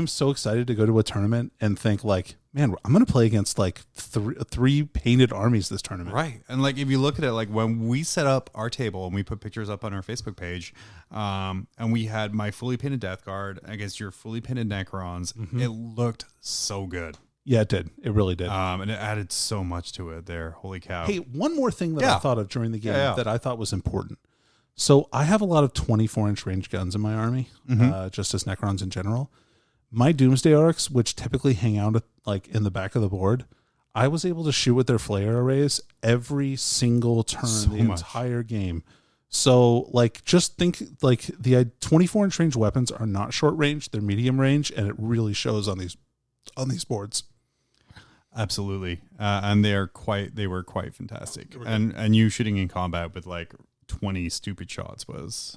so excited to go to a tournament and think like, man, I'm going to play against like three painted armies this tournament. Right. And like, if you look at it, like when we set up our table and we put pictures up on our Facebook page, and we had my fully painted Death Guard against your fully painted Necrons, it looked so good. Yeah, it did. It really did. And it added so much to it there. Holy cow. Hey, one more thing that I thought of during the game that I thought was important. So I have a lot of 24-inch range guns in my army, just as Necrons in general. My Doomsday Arcs, which typically hang out like in the back of the board, I was able to shoot with their flare arrays every single turn the entire game. So like, just think like the 24-inch range weapons are not short range; they're medium range, and it really shows on these boards. Absolutely. And they were quite fantastic. And you shooting in combat with like 20 stupid shots was...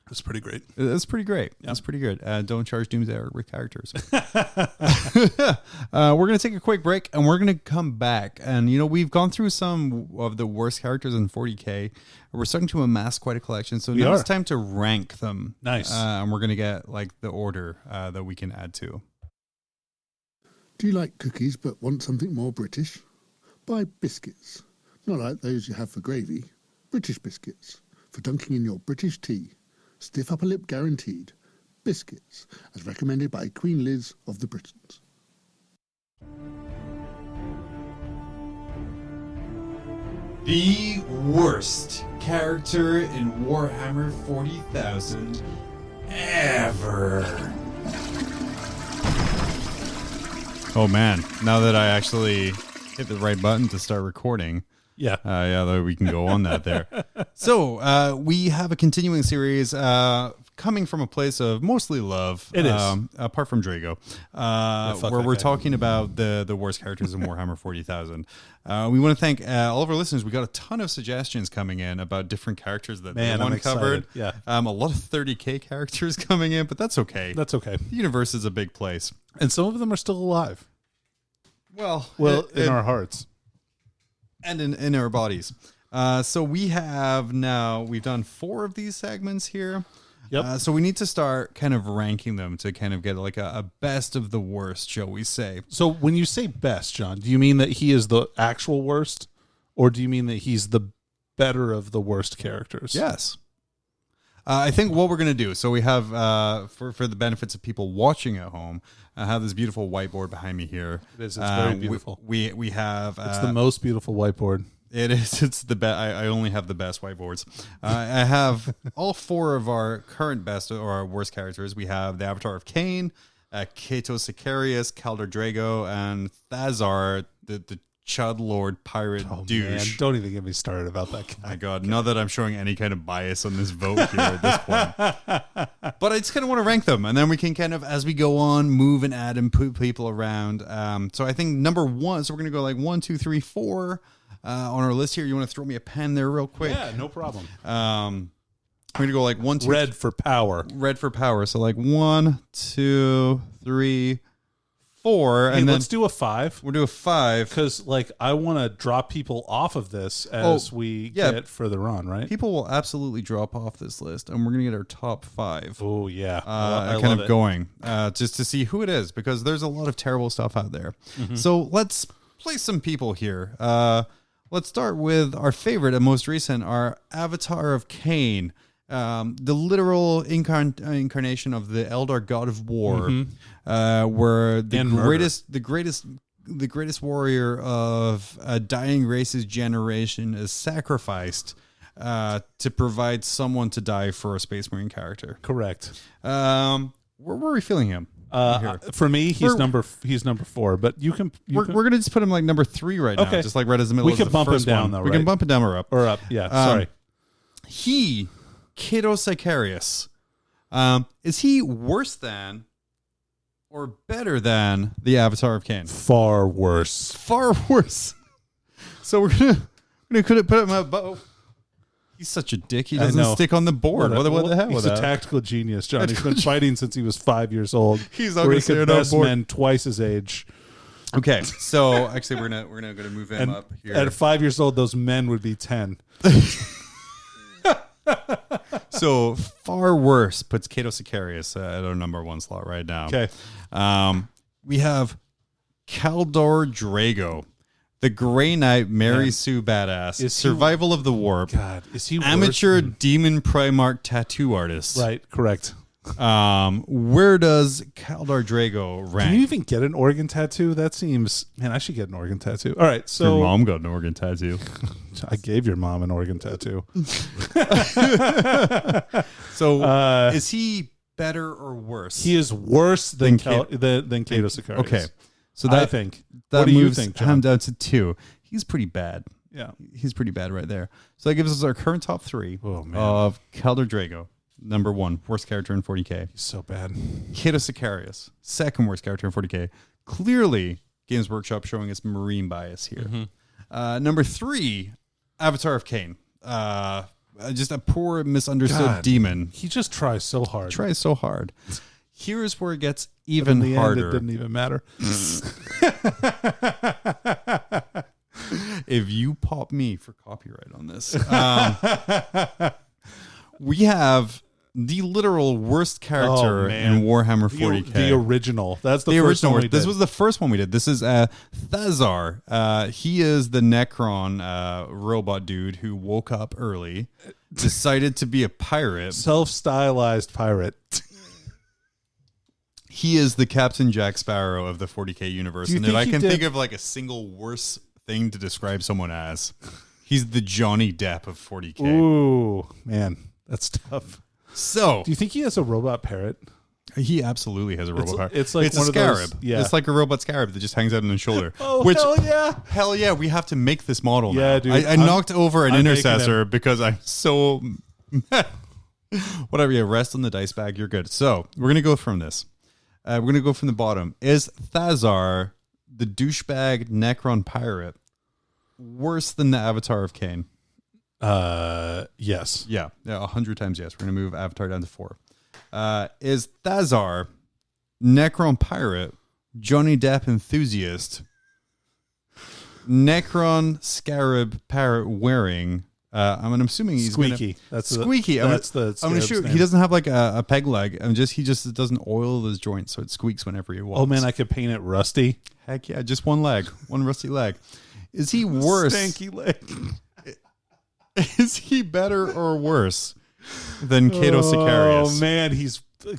That's pretty great. That's pretty great. Yeah. That's pretty good. Don't charge Doomsday with characters. We're going to take a quick break and we're going to come back. And, we've gone through some of the worst characters in 40K. We're starting to amass quite a collection. So now it's time to rank them. Nice. And we're going to get like the order that we can add to. Do you like cookies but want something more British? Buy biscuits. Not like those you have for gravy. British biscuits. For dunking in your British tea. Stiff upper lip guaranteed. Biscuits, as recommended by Queen Liz of the Britons. The worst character in Warhammer 40,000 ever. Oh man, now that I actually hit the right button to start recording... Yeah, we can go on that there. So we have a continuing series coming from a place of mostly love. It is. Apart from Drago, where we're talking about the worst characters in Warhammer 40,000. We want to thank all of our listeners. We got a ton of suggestions coming in about different characters that they want covered. Yeah. A lot of 30K characters coming in, but that's okay. That's okay. The universe is a big place. And some of them are still alive. Well, in our hearts. And in our bodies. So we've done 4 of these segments here. Yep. So we need to start kind of ranking them to kind of get like a best of the worst, shall we say. So when you say best, John, do you mean that he is the actual worst? Or do you mean that he's the better of the worst characters? Yes. I think what we're going to do, so we have, for the benefits of people watching at home, I have this beautiful whiteboard behind me here. It is. It's very beautiful. We have... it's the most beautiful whiteboard. It is. It's the best. I only have the best whiteboards. I have all 4 of our current best or our worst characters. We have the Avatar of Cain, Kato Sicarius, Caldor Drago, and Thazar, the Chud Lord pirate douche. Man, don't even get me started about that guy. My God, not that I'm showing any kind of bias on this vote here at this point. But I just kind of want to rank them, and then we can kind of, as we go on, move and add and put people around. So I think number 1, so we're going to go like 1, 2, 3, 4 on our list here. You want to throw me a pen there real quick? Yeah, no problem. We're going to go like 1, 2. Red for power. Red for power. So like 1, 2, 3, 4, Hey, and then let's do a 5. we'll do a 5 Because, I want to drop people off of this as we get further on, right? People will absolutely drop off this list, and we're gonna get our top 5. Oh yeah, I kind of going just to see who it is, because there's a lot of terrible stuff out there. Mm-hmm. So let's place some people here. Let's start with our favorite and most recent, our Avatar of Cain. The literal incarnation of the Eldar god of war, where the greatest warrior of a dying race's generation is sacrificed to provide someone to die for a Space Marine character. Correct. Where are we feeling him? For me, he's number 4. But we're gonna just put him like number 3 right now, just like right as the middle. We can bump him down though. We can bump him down or up. Yeah. Sorry. Kato Sicarius. Is he worse than or better than the Avatar of Cain? Far worse. Far worse. So we're gonna put him above. He's such a dick. He doesn't stick on the board. What the hell? He's a tactical genius, John. He's been fighting since he was 5 years old. He's where he could best men twice his age. Okay, so actually we're gonna move him up here. At 5 years old, those men would be 10. So far worse puts Kato Sicarius at our number 1 slot right now. Okay. We have Caldor Drago, the Grey Knight, Mary Sue badass, survival of the warp. God, is he amateur demon Primarch tattoo artist? Right, correct. Where does Caldor Drago rank? Can you even get an organ tattoo? That seems, man, I should get an organ tattoo. All right, so your mom got an organ tattoo. I gave your mom an organ tattoo. So is he better or worse? He is worse than Kato Sicarius. Okay, so I think that what do moves you think, John? him down to 2. He's pretty bad. Yeah, he's pretty bad right there. So that gives us our current top 3 man. of Caldor Drago. Number 1, worst character in 40K. He's so bad. Kato Sicarius, second worst character in 40K. Clearly Games Workshop showing its marine bias here. Number 3, Avatar of Cain. Just a poor, misunderstood demon. He just tries so hard. Tries so hard. Here's where it gets even harder. It didn't even matter. If you pop me for copyright on this, we have the literal worst character in Warhammer 40K. The original. That's the first original. one we did. This was the first one we did. This is Thazar. He is the Necron robot dude who woke up early, decided to be a pirate. Self-stylized pirate. He is the Captain Jack Sparrow of the 40K universe. And if I can think of like a single worse thing to describe someone as, he's the Johnny Depp of 40K. Ooh, man, that's tough. So, do you think he has a robot parrot? He absolutely has a robot parrot. It's like it's one a scarab. of those, yeah. It's like a robot scarab that just hangs out on his shoulder. Hell yeah. Hell yeah, we have to make this model yeah, now. Dude, I knocked over an I'm intercessor because I'm so... Whatever, rest on the dice bag, you're good. So, we're going to go from this. We're going to go from the bottom. Is Thazar, the douchebag Necron pirate, worse than the Avatar of Cain? Yes. Yeah, 100 times yes. We're going to move Avatar down to 4. Is Thazar, Necron pirate, Johnny Depp enthusiast, Necron scarab parrot wearing... I'm assuming he's Squeaky. Squeaky. I'm gonna shoot. He doesn't have like a peg leg. He just doesn't oil his joints, so it squeaks whenever he walks. Oh man, I could paint it rusty. Heck yeah, just one leg, one rusty leg. Is he worse? Stanky leg. Is he better or worse than Cato Sicarius? Oh man, he's worse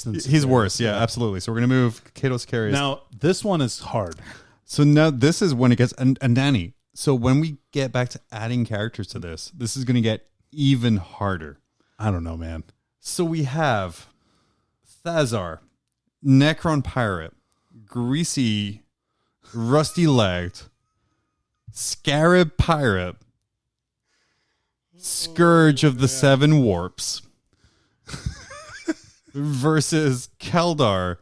than Sicarius. He's worse. Yeah, absolutely. So we're gonna move Cato Sicarius. Now this one is hard. So now this is when it gets and Danny. So when we get back to adding characters to this is going to get even harder. I don't know, man. So we have Thazar, Necron pirate, greasy, rusty-legged, scarab pirate, scourge of the 7 warps versus Caldor.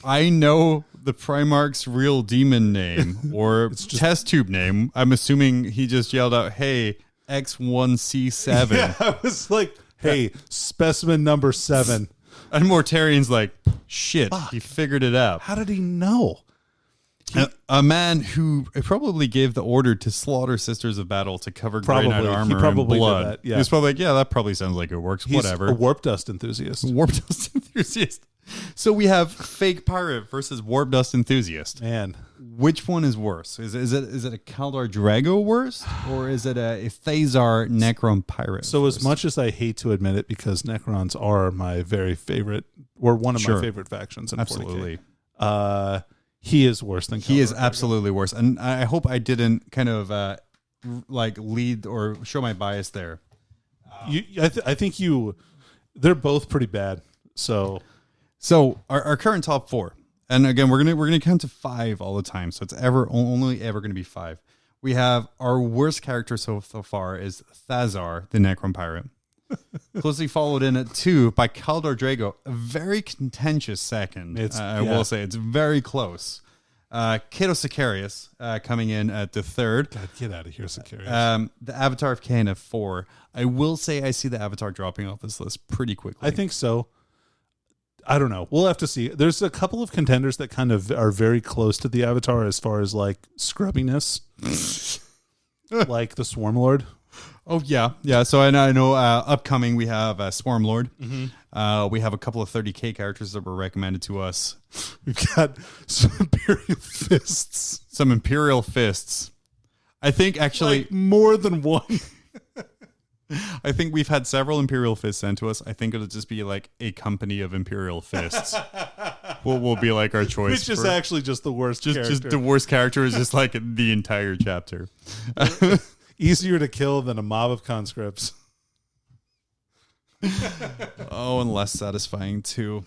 I know the Primarch's real demon name or test tube name. I'm assuming he just yelled out, "Hey, X1C7." Yeah, I was like, "Hey, specimen number 7." And Mortarian's like, "Shit, he figured it out." How did he know? A man who probably gave the order to slaughter Sisters of Battle to cover Grey Knight armor and blood. Did that, yeah. He was probably like, "Yeah, that probably sounds like it works." He's Whatever. a warp dust enthusiast. Warp dust enthusiast. So we have fake pirate versus warp dust enthusiast. Man, which one is worse? Is it a Caldor Drago worse, or is it a Thazar Necron pirate? So as much as I hate to admit it, because Necrons are my very favorite, or one of my favorite factions in 40K. Absolutely. He is worse than Caldor. He is absolutely worse, and I hope I didn't kind of like lead or show my bias there. I think they're both pretty bad. So our current top 4, and again we're gonna count to 5 all the time, so it's only ever gonna be 5. We have our worst character so far is Thazar, the Necron pirate, closely followed in at 2 by Caldor Drago, a very contentious second. I will say it's very close. Cato Sicarius coming in at the 3rd. God, get out of here, Sicarius. The Avatar of Cain at 4. I will say I see the Avatar dropping off this list pretty quickly. I think so. I don't know. We'll have to see. There's a couple of contenders that kind of are very close to the Avatar as far as like scrubbiness, like the Swarm Lord. Oh yeah. So I know upcoming we have Swarm Lord. Mm-hmm. We have a couple of 30K characters that were recommended to us. We've got some Imperial Fists. I think actually like more than one. I think we've had several Imperial Fists sent to us. I think it'll just be like a company of Imperial Fists. will be like our choice. Which is actually just the worst character. Just the worst character is just like the entire chapter. Easier to kill than a mob of conscripts. Oh, and less satisfying too.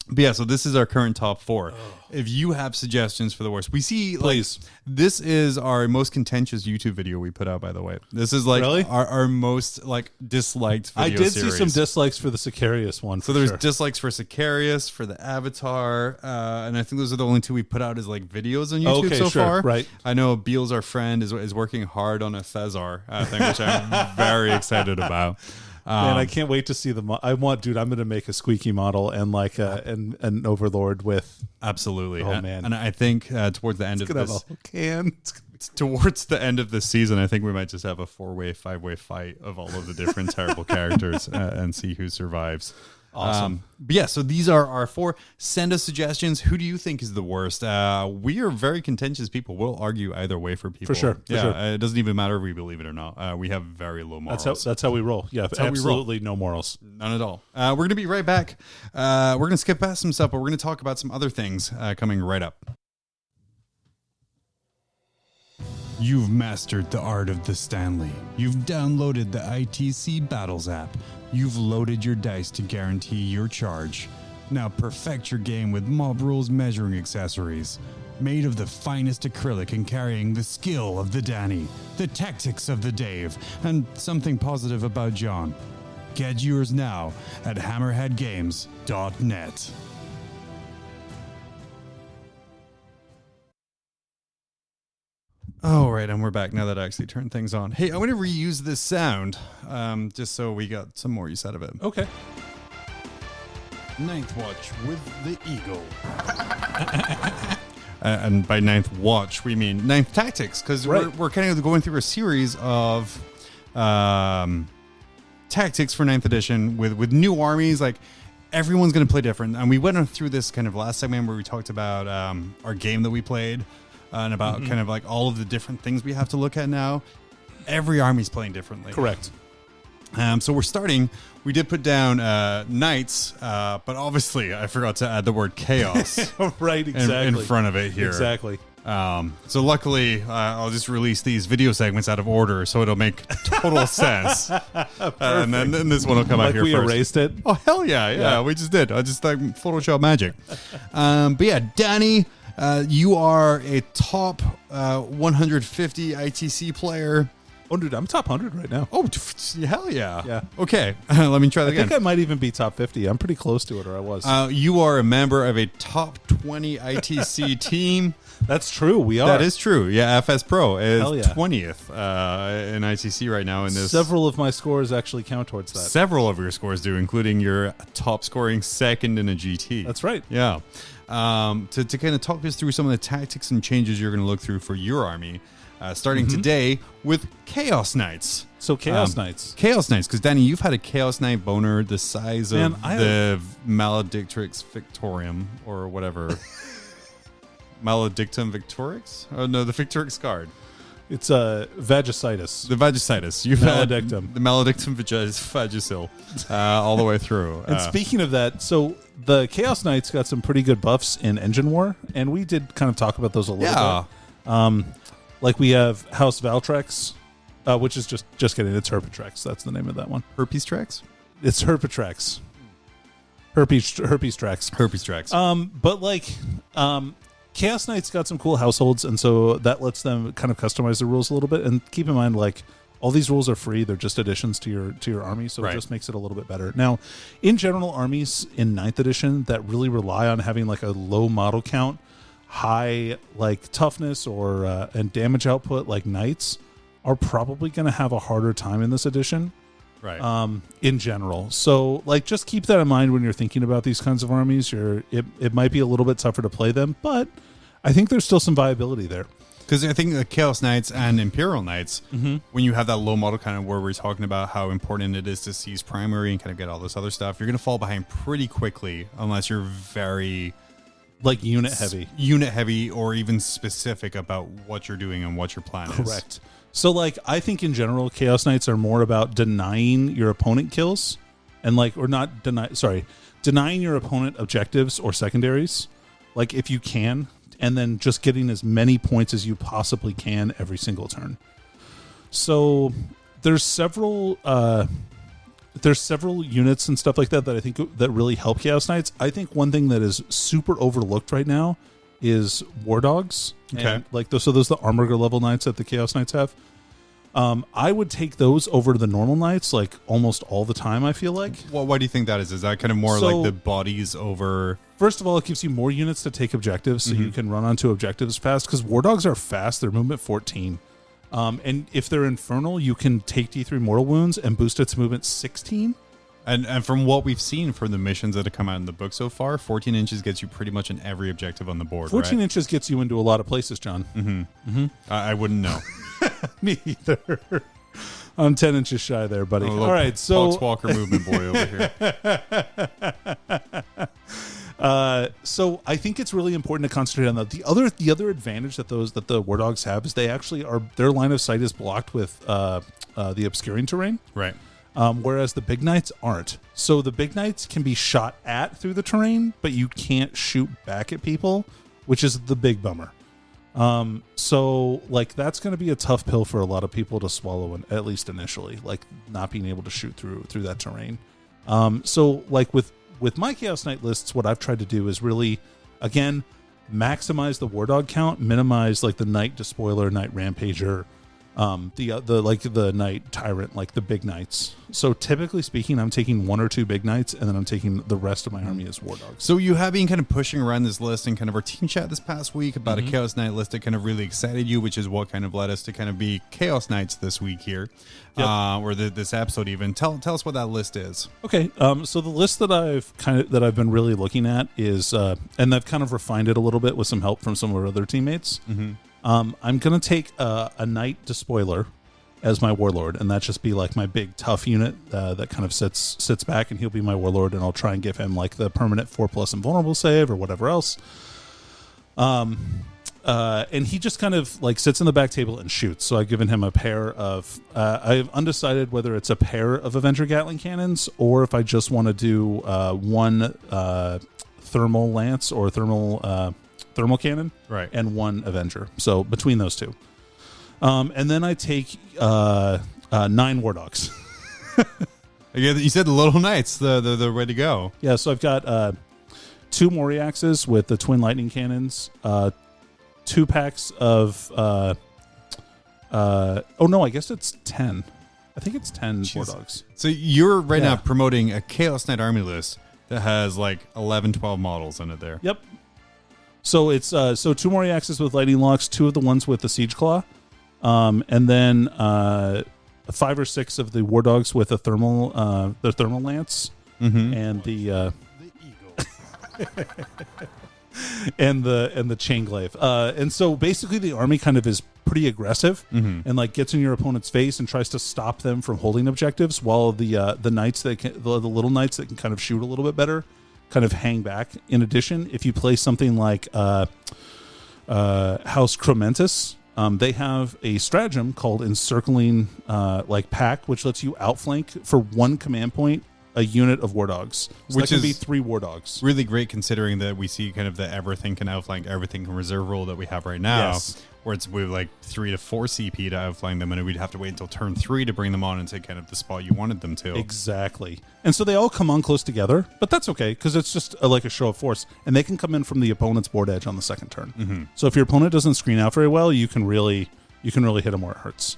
But yeah, so this is our current top 4. If you have suggestions for the worst, we see, Please. This is our most contentious YouTube video we put out, by the way. This is like Really? our most like disliked video I did series. see some dislikes for the Sicarius one. So there's dislikes for Sicarius, for the Avatar, and I think those are the only 2 we put out as like videos on YouTube so far. Right. I know Beals, our friend, is working hard on a Thezar thing, which I'm very excited about. Man, I can't wait to see the. I'm going to make a squeaky model and like an overlord with. Absolutely. Oh, man. And I think towards the end of this, towards the end of the season, I think we might just have a 4-way, 5-way fight of all of the different terrible characters and see who survives. Awesome. But yeah, so these are our 4. Send us suggestions. Who do you think is the worst? We are very contentious people. We'll argue either way for people. For sure. It doesn't even matter if we believe it or not. We have very low morals. That's how we roll. Yeah, absolutely no morals. None at all. We're going to be right back. We're going to skip past some stuff, but we're going to talk about some other things coming right up. You've mastered the art of the Stanley. You've downloaded the ITC Battles app. You've loaded your dice to guarantee your charge. Now perfect your game with Mob Rules measuring accessories. Made of the finest acrylic and carrying the skill of the Danny, the tactics of the Dave, and something positive about John. Get yours now at hammerheadgames.net. All right, and we're back now that I actually turned things on. Hey, I want to reuse this sound just so we got some more use out of it. Okay. Ninth Watch with the Eagle. And by Ninth Watch, we mean Ninth Tactics, because we're kind of going through a series of tactics for Ninth Edition with new armies. Like, everyone's going to play different. And we went through this kind of last segment where we talked about our game that we played. And about kind of like all of the different things we have to look at now. Every army's playing differently. Correct. So we're starting. We did put down knights, but obviously I forgot to add the word chaos right, exactly. in front of it here. Exactly. So luckily, I'll just release these video segments out of order, so it'll make total sense. And then this one will come out here we first. We erased it? Oh, hell yeah, we just did. I just like Photoshop magic. But yeah, Danny, you are a top 150 ITC player. Oh, dude, I'm top 100 right now. Oh, hell yeah. Yeah. Okay, let me try that again. I think I might even be top 50. I'm pretty close to it, or I was. You are a member of a top 20 ITC team. That's true. We are. That is true. Yeah, FS Pro is Hell yeah. 20th in ITC right now. In this, several of my scores actually count towards that. Several of your scores do, including your top scoring second in a GT. That's right. Yeah. To kind of talk us through some of the tactics and changes you're going to look through for your army, starting today with Chaos Knights. So Chaos Knights. Chaos Knights, because Danny, you've had a Chaos Knight boner the size of the Maledictrix Victorium or whatever. Maledictum Victorix? Oh no, the Victorix Guard. It's Vagicitus. The Vagicitus. You've Maledictum. had the Maledictum Vagisil all the way through. And speaking of that, so the Chaos Knights got some pretty good buffs in Engine War, and we did kind of talk about those a little bit. Like we have House Valtrex, which is just kidding. It's Herpetrex. That's the name of that one. Herpes Trex? It's Herpetrex. Herpes Trex. Herpes Trex. But like, Chaos Knights got some cool households, and so that lets them kind of customize the rules a little bit. And keep in mind, like, all these rules are free; they're just additions to your army, so it just makes it a little bit better. Now, in general, armies in 9th edition that really rely on having like a low model count, high like toughness or and damage output, like knights, are probably going to have a harder time in this edition. Right. In general. So like just keep that in mind when you're thinking about these kinds of armies. It might be a little bit tougher to play them, but I think there's still some viability there. Because I think the Chaos Knights and Imperial Knights, when you have that low model kind of where we're talking about how important it is to seize primary and kind of get all this other stuff, you're going to fall behind pretty quickly unless you're very like unit heavy or even specific about what you're doing and what your plan is. Correct. So, like, I think in general, Chaos Knights are more about denying your opponent kills and, like, or not denying your opponent objectives or secondaries, like, if you can, and then just getting as many points as you possibly can every single turn. So, there's several there's several units and stuff like that I think that really help Chaos Knights. I think one thing that is super overlooked right now is War Dogs. Okay. And like those, so those are the armor level knights that the Chaos Knights have. I would take those over the normal knights like almost all the time, I feel like. Well, why do you think that is? Is that kind of more like the bodies over? First of all, it gives you more units to take objectives, so you can run onto objectives fast, because War Dogs are fast. They're movement 14. And if they're infernal, you can take D3 mortal wounds and boost its movement 16. And from what we've seen from the missions that have come out in the book so far, 14 inches gets you pretty much in every objective on the board. 14 right? inches gets you into a lot of places, John. I wouldn't know. Me either. I'm 10 inches shy there, buddy. Oh, all right, so Walker movement boy over here. So I think it's really important to concentrate on that. The other advantage that the War Dogs have is they actually are, their line of sight is blocked with the obscuring terrain, Right. whereas the big knights aren't. So the big knights can be shot at through the terrain, but you can't shoot back at people, which is the big bummer. So like that's going to be a tough pill for a lot of people to swallow, at least initially, like not being able to shoot through that terrain. So like with my Chaos Knight lists, what I've tried to do is really, again, maximize the War Dog count, minimize like the Knight Despoiler, Knight Rampager, the Knight Tyrant, like the big knights. So typically speaking, I'm taking 1 or 2 big knights, and then I'm taking the rest of my army as War Dogs. So you have been kind of pushing around this list in kind of our team chat this past week about a Chaos Knight list that kind of really excited you, which is what kind of led us to kind of be Chaos Knights this week here, or this episode even. Tell us what that list is. Okay, so the list that I've been really looking at is, and I've kind of refined it a little bit with some help from some of our other teammates. I'm going to take a Knight Despoiler as my Warlord, and that just be like my big tough unit that kind of sits back, and he'll be my Warlord, and I'll try and give him like the permanent 4+ invulnerable save or whatever else. And he just kind of like sits in the back table and shoots. So I've given him a pair of, I've undecided whether it's a pair of Avenger Gatling cannons or if I just want to do one thermal lance or thermal cannon, Right. and one Avenger. So between those two. And then I take 9 War Dogs. You said the Little Knights, the way to go. Yeah, so I've got 2 Moriaxes with the twin lightning cannons, 2 packs of I guess it's 10. I think it's 10 War Dogs. So you're right now promoting a Chaos Knight army list that has like 11, 12 models in it there. Yep. So it's 2 Moriaxes with lightning locks, 2 of the ones with the siege claw, and then 5 or 6 of the War Dogs with a thermal lance, and the and the chain glaive. And so basically the army kind of is pretty aggressive and like gets in your opponent's face and tries to stop them from holding objectives, while the knights the little knights that can kind of shoot a little bit better kind of hang back. In addition, if you play something like House Chromentus, they have a stratagem called Encircling Pack, which lets you outflank for 1 command point a unit of War Dogs. So Which that can be is 3 War Dogs. Really great considering that we see kind of the everything can outflank everything can reserve rule that we have right now. Yes. Where it's with like 3 to 4 CP to outflank them, and we'd have to wait until turn 3 to bring them on into kind of the spot you wanted them to. Exactly. And so they all come on close together, but that's okay because it's just like a show of force, and they can come in from the opponent's board edge on the second turn. So if your opponent doesn't screen out very well, you can really hit them where it hurts.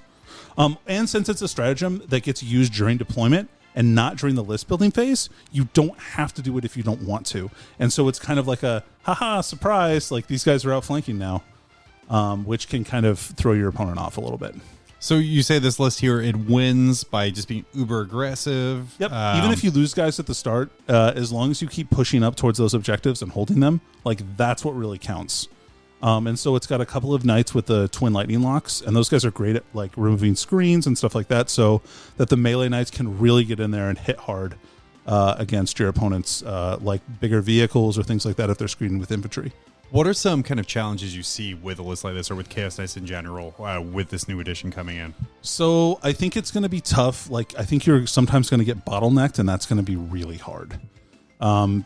And since it's a stratagem that gets used during deployment and not during the list building phase, you don't have to do it if you don't want to. And so it's kind of like a haha surprise, like these guys are outflanking now. Which can kind of throw your opponent off a little bit. So you say this list here, it wins by just being uber aggressive. Yep. Even if you lose guys at the start, as long as you keep pushing up towards those objectives and holding them, like that's what really counts. And so it's got a couple of knights with the twin lightning locks, and those guys are great at like removing screens and stuff like that, so that the melee knights can really get in there and hit hard against your opponent's like bigger vehicles or things like that if they're screening with infantry. What are some kind of challenges you see with a list like this or with Chaos Knights in general with this new edition coming in? So I think it's going to be tough. Like I think you're sometimes going to get bottlenecked, and that's going to be really hard.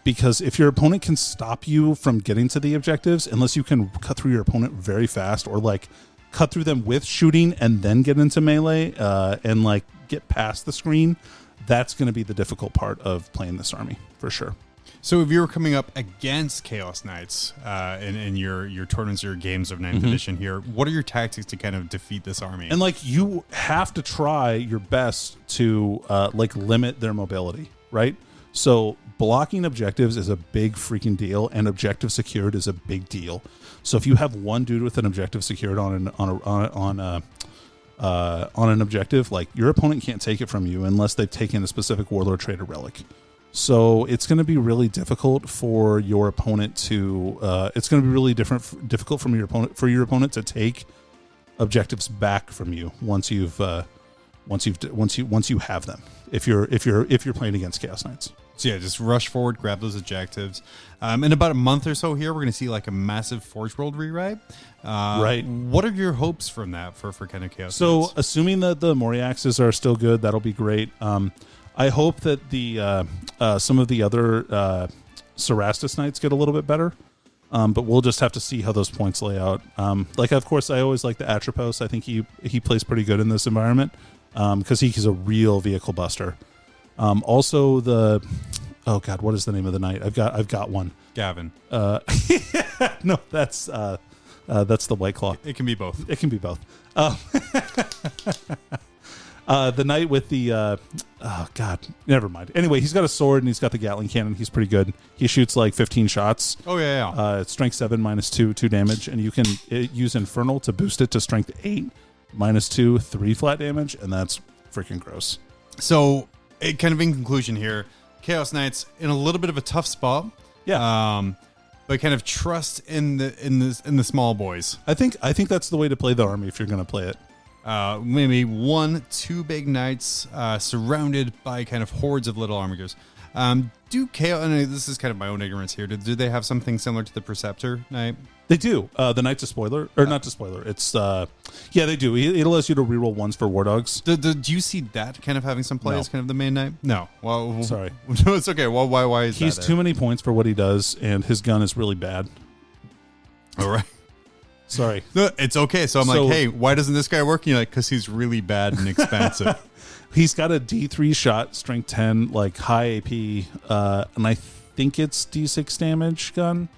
Because if your opponent can stop you from getting to the objectives, unless you can cut through your opponent very fast or like cut through them with shooting and then get into melee and like get past the screen, That's going to be the difficult part of playing this army for sure. So if you were coming up against Chaos Knights in your tournaments or your games of 9th edition here, what are your tactics to kind of defeat this army? And like you have to try your best to like limit their mobility, right? So blocking objectives is a big freaking deal, and objective secured is a big deal. So if you have one dude with an objective secured on an objective, like your opponent can't take it from you unless they've taken a specific warlord trait or relic. So it's going to be really difficult for your opponent to. It's going to be really difficult for your opponent to take objectives back from you once you have them. If you're playing against Chaos Knights. So yeah, just rush forward, grab those objectives. In about a month or so here, we're going to see like a massive Forge World rewrite. Right. What are your hopes from that for kind of Chaos So Knights? assuming that the Moriaxes are still good, that'll be great. I hope that the some of the other Cerastus Knights get a little bit better, but we'll just have to see how those points lay out. Like, of course, I always like the Atropos. I think he plays pretty good in this environment because he's a real vehicle buster. Also, oh god, what is the name of the knight? I've got one. Gavin. No, that's the White Claw. It can be both. It can be both. The knight with the oh god, never mind. Anyway, he's got a sword and he's got the Gatling cannon. He's pretty good. He shoots like 15 shots. Oh yeah. Strength 7 -2 damage, and you can use Infernal to boost it to Strength 8 -2 3 flat damage, and that's freaking gross. So, kind of in conclusion here, Chaos Knights in a little bit of a tough spot. Yeah. But kind of trust in the small boys. I think that's the way to play the army if you're going to play it. Maybe 1-2 big knights surrounded by kind of hordes of little armigers. Do Chaos, and this is kind of my own ignorance here, do they have something similar to the Preceptor Knight? They do. The Knight's a spoiler, or not a spoiler. It's yeah, they do. It allows you to reroll ones for War Dogs. Do you see that kind of having some play as kind of the main knight? No. Well, sorry. No, it's okay. Well, why is he's that? He's too many points for what he does, and his gun is really bad. All right. Sorry. No, it's okay. So I'm like, hey, why doesn't this guy work? You're like, because he's really bad and expensive. He's got a D3 shot, strength 10, like high AP, and I think it's D6 damage gun.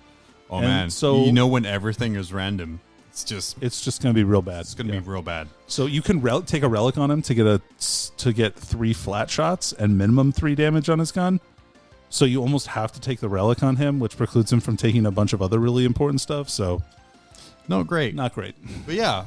Oh, and man. So you know when everything is random, it's just going to be real bad. It's going to be real bad. So you can take a relic on him to get 3 flat shots and minimum 3 damage on his gun. So you almost have to take the relic on him, which precludes him from taking a bunch of other really important stuff. So not great. But yeah.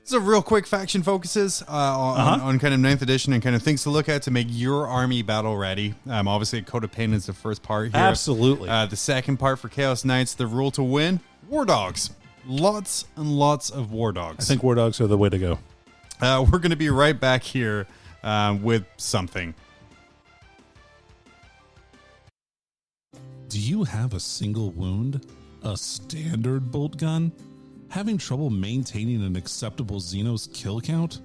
So real quick faction focuses on kind of 9th edition and kind of things to look at to make your army battle ready. Obviously, Code of Pain is the first part here. Absolutely. The second part for Chaos Knights, the rule to win, War Dogs. Lots and lots of War Dogs. I think War Dogs are the way to go. We're going to be right back here with something. Do you have a single wound? A standard bolt gun? Having trouble maintaining an acceptable Xenos kill count?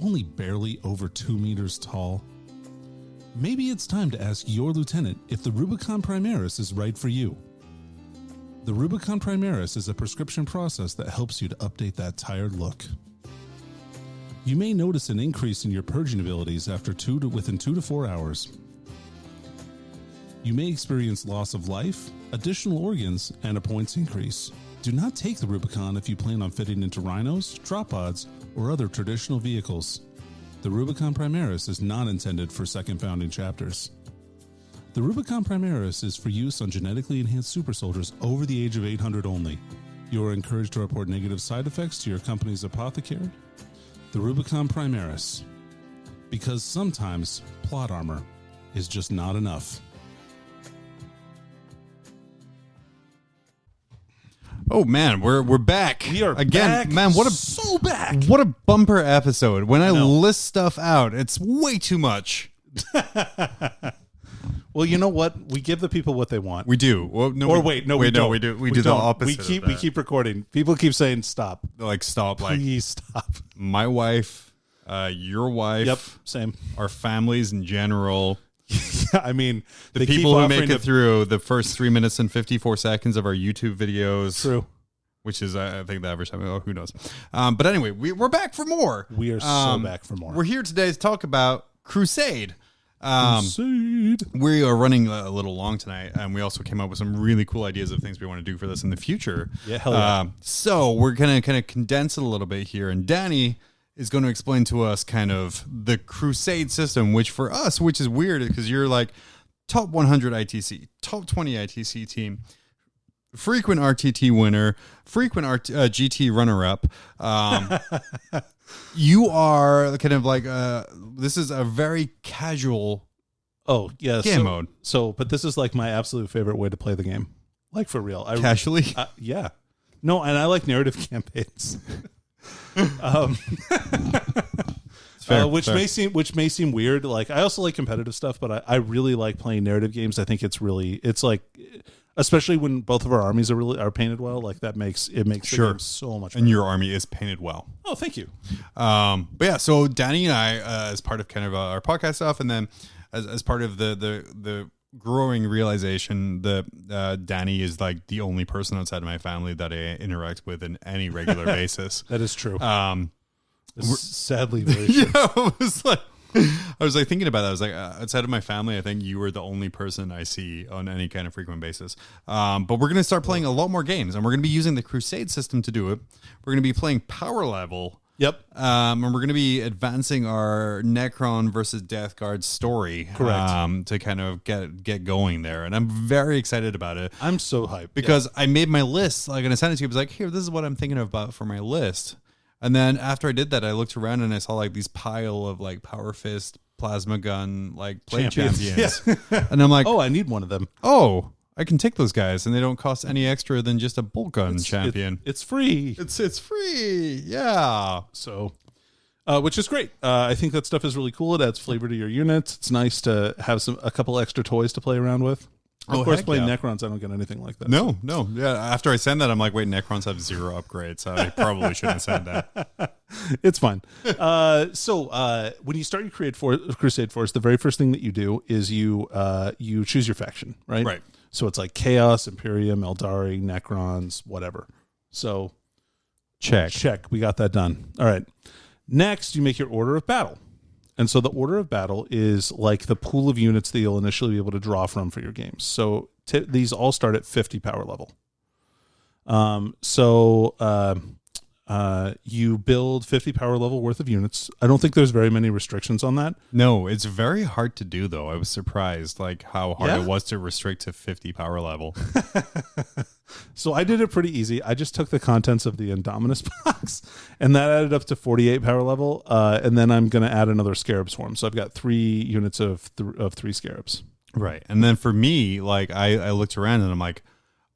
Only barely over 2 meters tall? Maybe it's time to ask your lieutenant if the Rubicon Primaris is right for you. The Rubicon Primaris is a prescription process that helps you to update that tired look. You may notice an increase in your purging abilities after within 2 to 4 hours. You may experience loss of life, additional organs, and a points increase. Do not take the Rubicon if you plan on fitting into rhinos, drop pods, or other traditional vehicles. The Rubicon Primaris is not intended for second founding chapters. The Rubicon Primaris is for use on genetically enhanced super soldiers over the age of 800 only. You are encouraged to report negative side effects to your company's apothecary. The Rubicon Primaris. Because sometimes plot armor is just not enough. Oh man, we're back. We are again, back. man. So back. What a bumper episode! When I list stuff out, it's way too much. Well, you know what? We give the people what they want. We do. Well, no, we don't. We do the don't. opposite. We keep recording. People keep saying stop. Like stop. Please stop. My wife, your wife. Yep. Same. Our families in general. I mean, the people who make it through the first 3 minutes and 54 seconds of our YouTube videos. True. Which is, I think, the average time. Oh, who knows? But anyway, we're back for more. We are so back for more. We're here today to talk about Crusade. Crusade. We are running a little long tonight, and we also came up with some really cool ideas of things we want to do for this in the future. Yeah, hell yeah. So we're going to kind of condense it a little bit here, and Danny is going to explain to us kind of the Crusade system, which for us, which is weird because you're like top 100 ITC, top 20 ITC team, frequent RTT winner, frequent GT runner-up. You are kind of like, this is a very casual game mode. So, but this is like my absolute favorite way to play the game. Like for real. Casually? Yeah. No, and I like narrative campaigns. Fair, which may seem weird. Like I also like competitive stuff, but I really like playing narrative games. I think it's like, especially when both of our armies are painted well. Like that makes the game so much better. And your army is painted well. Oh, thank you. But yeah, so Danny and I, as part of kind of our podcast stuff, and then as part of the growing realization that Danny is like the only person outside of my family that I interact with in any regular basis. That is true. Sadly very true. Yeah, I was like thinking about that. I was like, outside of my family, I think you are the only person I see on any kind of frequent basis. But we're going to start playing a lot more games, and we're going to be using the Crusade system to do it. We're going to be playing power level. Yep. And we're going to be advancing our Necron versus Death Guard story. Correct. To kind of get going there. And I'm very excited about it. I'm so hyped. Because I made my list, like, and I sent it to you. I was like, here, this is what I'm thinking about for my list. And then after I did that, I looked around and I saw like these pile of like Power Fist, Plasma Gun, like play champions. Yeah. And I'm like, oh, I need one of them. Oh, I can take those guys and they don't cost any extra than just a bolt gun champion. It's free. It's free. Yeah. So, which is great. I think that stuff is really cool. It adds flavor to your units. It's nice to have a couple extra toys to play around with. Of course, playing Necrons, I don't get anything like that. No. Yeah, after I send that, I'm like, wait, Necrons have 0 upgrades. So I probably shouldn't send that. It's fine. So when you start your Crusade Force, the very first thing that you do is you choose your faction, right? Right. So it's like Chaos, Imperium, Eldari, Necrons, whatever. So check. We got that done. All right. Next, you make your order of battle. And so the order of battle is like the pool of units that you'll initially be able to draw from for your games. So these all start at 50 power level. You build 50 power level worth of units. I don't think there's very many restrictions on that. No, it's very hard to do, though. I was surprised like how hard it was to restrict to 50 power level. So I did it pretty easy. I just took the contents of the Indominus box, and that added up to 48 power level. And then I'm going to add another Scarab Swarm. So I've got 3 units of 3 Scarabs. Right. And then for me, like I looked around and I'm like,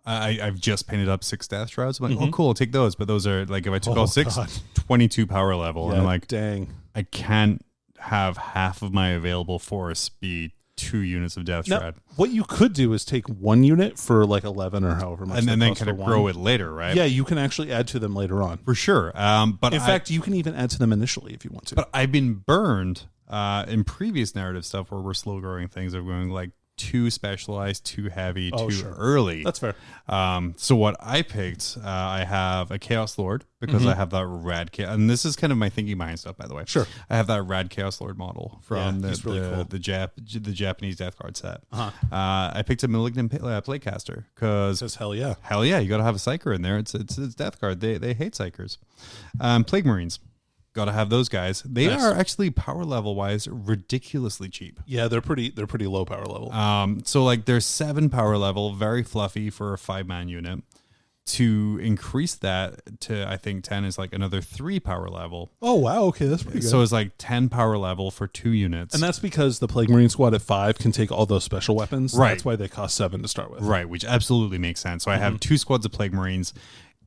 I've just painted up 6 Death Shrouds. I'm like, oh, cool, I'll take those. But those are like, if I took all 6, 22 power level. Yeah, and I'm like, dang. I can't have half of my available force be 2 units of Death Shroud. What you could do is take 1 unit for like 11 or however much, and then kind of grow it later, right? Yeah, you can actually add to them later on for sure. But in fact, you can even add to them initially if you want to. But I've been burned in previous narrative stuff where we're slow growing things of going like too specialized, too heavy, too early. That's fair. So what I picked, I have a Chaos Lord because I have that rad Chaos, and this is kind of my thinking behind stuff, by the way. Sure. I have that rad Chaos Lord model from really cool. the Japanese Death Guard set. I picked a Malignant Playcaster because hell yeah, you got to have a Psyker in there. It's Death Guard. They hate Psykers. Plague Marines. Got to have those guys. They are actually power level wise ridiculously cheap. Yeah, they're pretty low power level. So like they're 7 power level, very fluffy for a 5-man unit. To increase that to I think 10 is like another 3 power level. Oh wow, okay, that's pretty good. So it's like 10 power level for 2 units. And that's because the Plague Marine squad at 5 can take all those special weapons. Right. That's why they cost 7 to start with. Right, which absolutely makes sense. So I have 2 squads of Plague Marines.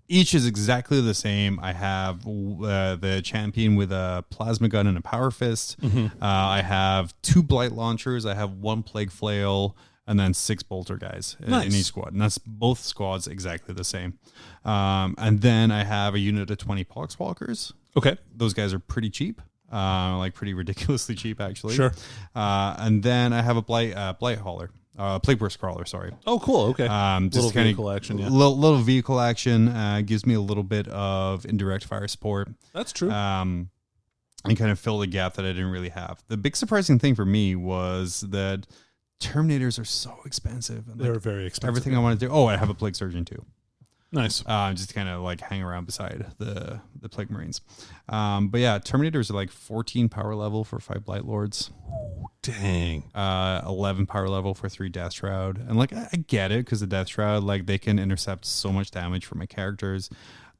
Each is exactly the same. I have the champion with a plasma gun and a power fist. I have 2 blight launchers. I have 1 plague flail, and then 6 bolter guys in each squad. And that's both squads exactly the same. And then I have a unit of 20 poxwalkers. Okay, those guys are pretty cheap. Like pretty ridiculously cheap, actually. Sure. And then I have a blight hauler. Plague Burst Crawler, sorry. Oh, cool. Okay. Just little vehicle action, yeah. Little vehicle action gives me a little bit of indirect fire support. That's true. and kind of fill the gap that I didn't really have. The big surprising thing for me was that Terminators are so expensive. And They're very expensive. Everything I want to do. Oh, I have a Plague Surgeon too. Nice. Just kind of like hang around beside the Plague Marines. But yeah, Terminators are like 14 power level for 5 Blight Lords. Dang. 11 power level for 3 Death Shroud. And like, I get it because the Death Shroud, like they can intercept so much damage for my characters.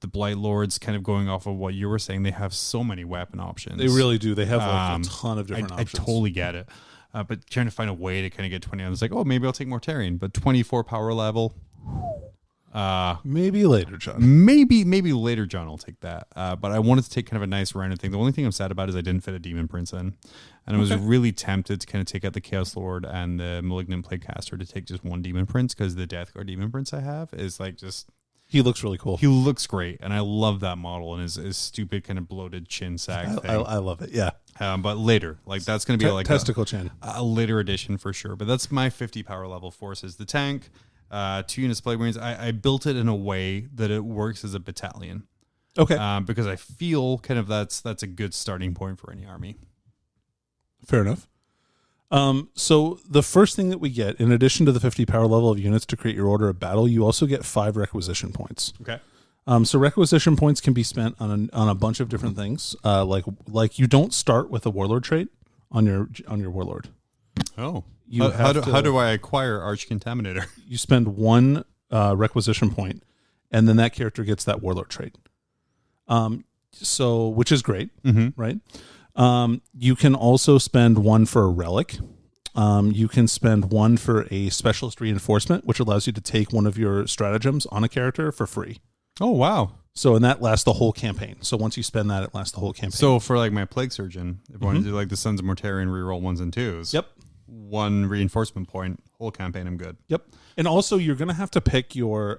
The Blight Lords, kind of going off of what you were saying, they have so many weapon options. They really do. They have like a ton of different options. I totally get it. But trying to find a way to kind of get 20, I was like, oh, maybe I'll take Mortarion. But 24 power level. Maybe later, John. Maybe later, John will take that. But I wanted to take kind of a nice random thing. The only thing I'm sad about is I didn't fit a Demon Prince in. And I was really tempted to kind of take out the Chaos Lord and the Malignant Plaguecaster to take just one Demon Prince, because the Death Guard Demon Prince I have is like just... He looks really cool. He looks great, and I love that model and his stupid kind of bloated chin sack thing. I love it, yeah. But later, like that's going to be like testicle chin. A later edition for sure. But that's my 50 power level forces. The tank, 2 units of Plague Marines. I built it in a way that it works as a battalion. Okay. Because I feel kind of that's a good starting point for any army. Fair enough. So the first thing that we get, in addition to the 50 power level of units to create your order of battle, you also get 5 requisition points. Okay. So requisition points can be spent on a bunch of different things. Like you don't start with a warlord trait on your warlord. Oh. How do I acquire Arch Contaminator? You spend 1 requisition point, and then that character gets that warlord trait. So which is great, right? You can also spend 1 for a relic. You can spend 1 for a specialist reinforcement, which allows you to take one of your stratagems on a character for free. Oh, wow. So, and that lasts the whole campaign. So once you spend that, it lasts the whole campaign. So for like my Plague Surgeon, if I want to do like the Sons of Mortarion reroll 1s and 2s. Yep. 1 reinforcement point, whole campaign, I'm good. Yep. And also you're going to have to pick your,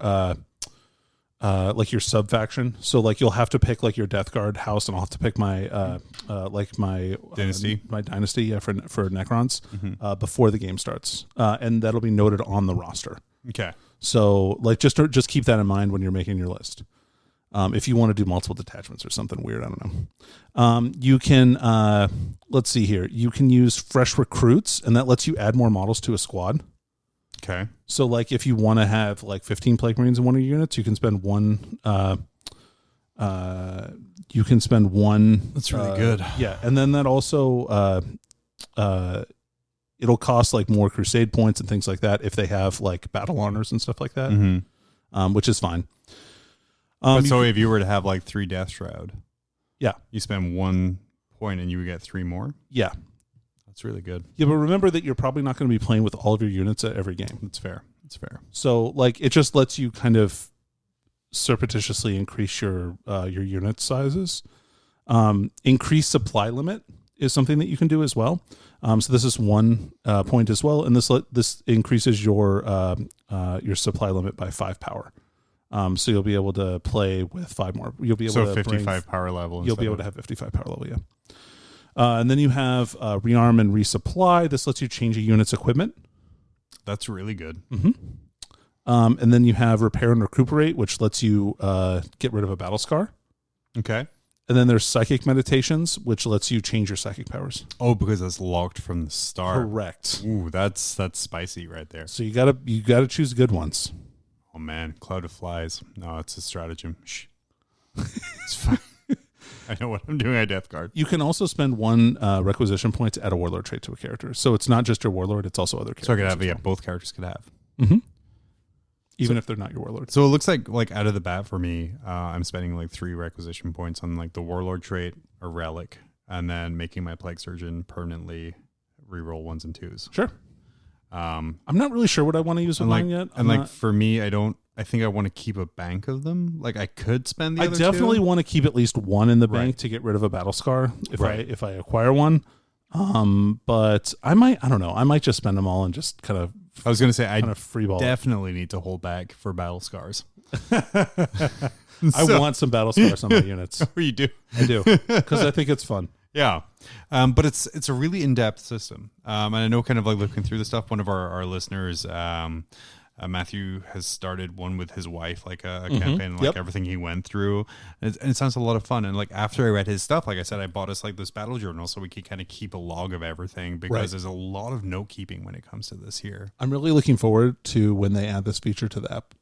like your sub faction. So like you'll have to pick like your Death Guard house, and I'll have to pick my my Dynasty. My dynasty for Necrons before the game starts, and that'll be noted on the roster. Okay. So like just keep that in mind when you're making your list. If you want to do multiple detachments or something weird, I don't know. You can let's see here. You can use fresh recruits, and that lets you add more models to a squad. Okay. So, like, if you want to have like 15 Plague Marines in one of your units, you can spend 1. You can spend 1. That's really good. Yeah, and then that also it'll cost like more crusade points and things like that if they have like battle honors and stuff like that, which is fine. But so if you were to have like 3 Death Shroud, yeah, you spend 1 point and you would get 3 more. Yeah. That's really good. Yeah, but remember that you're probably not going to be playing with all of your units at every game. That's fair. That's fair. So, like, it just lets you kind of surreptitiously increase your unit sizes. Increase supply limit is something that you can do as well. So this is 1 point as well, and this increases your supply limit by 5 power. So you'll be able to play with 5 more. You'll be able to 55 power level. You'll be able to have 55 power level. Yeah. And then you have rearm and resupply. This lets you change a unit's equipment. That's really good. And then you have repair and recuperate, which lets you get rid of a battle scar. Okay. And then there's psychic meditations, which lets you change your psychic powers. Oh, because that's locked from the start. Correct. Ooh, that's spicy right there. So you gotta choose good ones. Oh man, Cloud of Flies. No, it's a stratagem. Shh. It's fine. I know what I'm doing at Death Guard. You can also spend 1 requisition point to add a warlord trait to a character. So it's not just your warlord; it's also other characters. So I could have both characters could have. Even if they're not your warlord. So it looks like out of the bat for me, I'm spending like 3 requisition points on like the warlord trait, a relic, and then making my Plague Surgeon permanently reroll 1s and 2s. Sure. I'm not really sure what I want to use with mine yet. For me, I think I want to keep a bank of them. Like I could spend the other 2. I definitely want to keep at least 1 in the bank to get rid of a battle scar if I acquire one. But I don't know. I might just spend them all and just kind of. I was going to say I freeball. Definitely need to hold back for battle scars. I want some battle scars on my units. Oh, you do? I do because I think it's fun. Yeah. But it's a really in-depth system. And I know kind of like looking through the stuff, one of our listeners Matthew has started one with his wife, like a campaign, like everything he went through. And it sounds a lot of fun. And like after I read his stuff, like I said, I bought us like this battle journal so we could kind of keep a log of everything, because there's a lot of note keeping when it comes to this here. I'm really looking forward to when they add this feature to the app.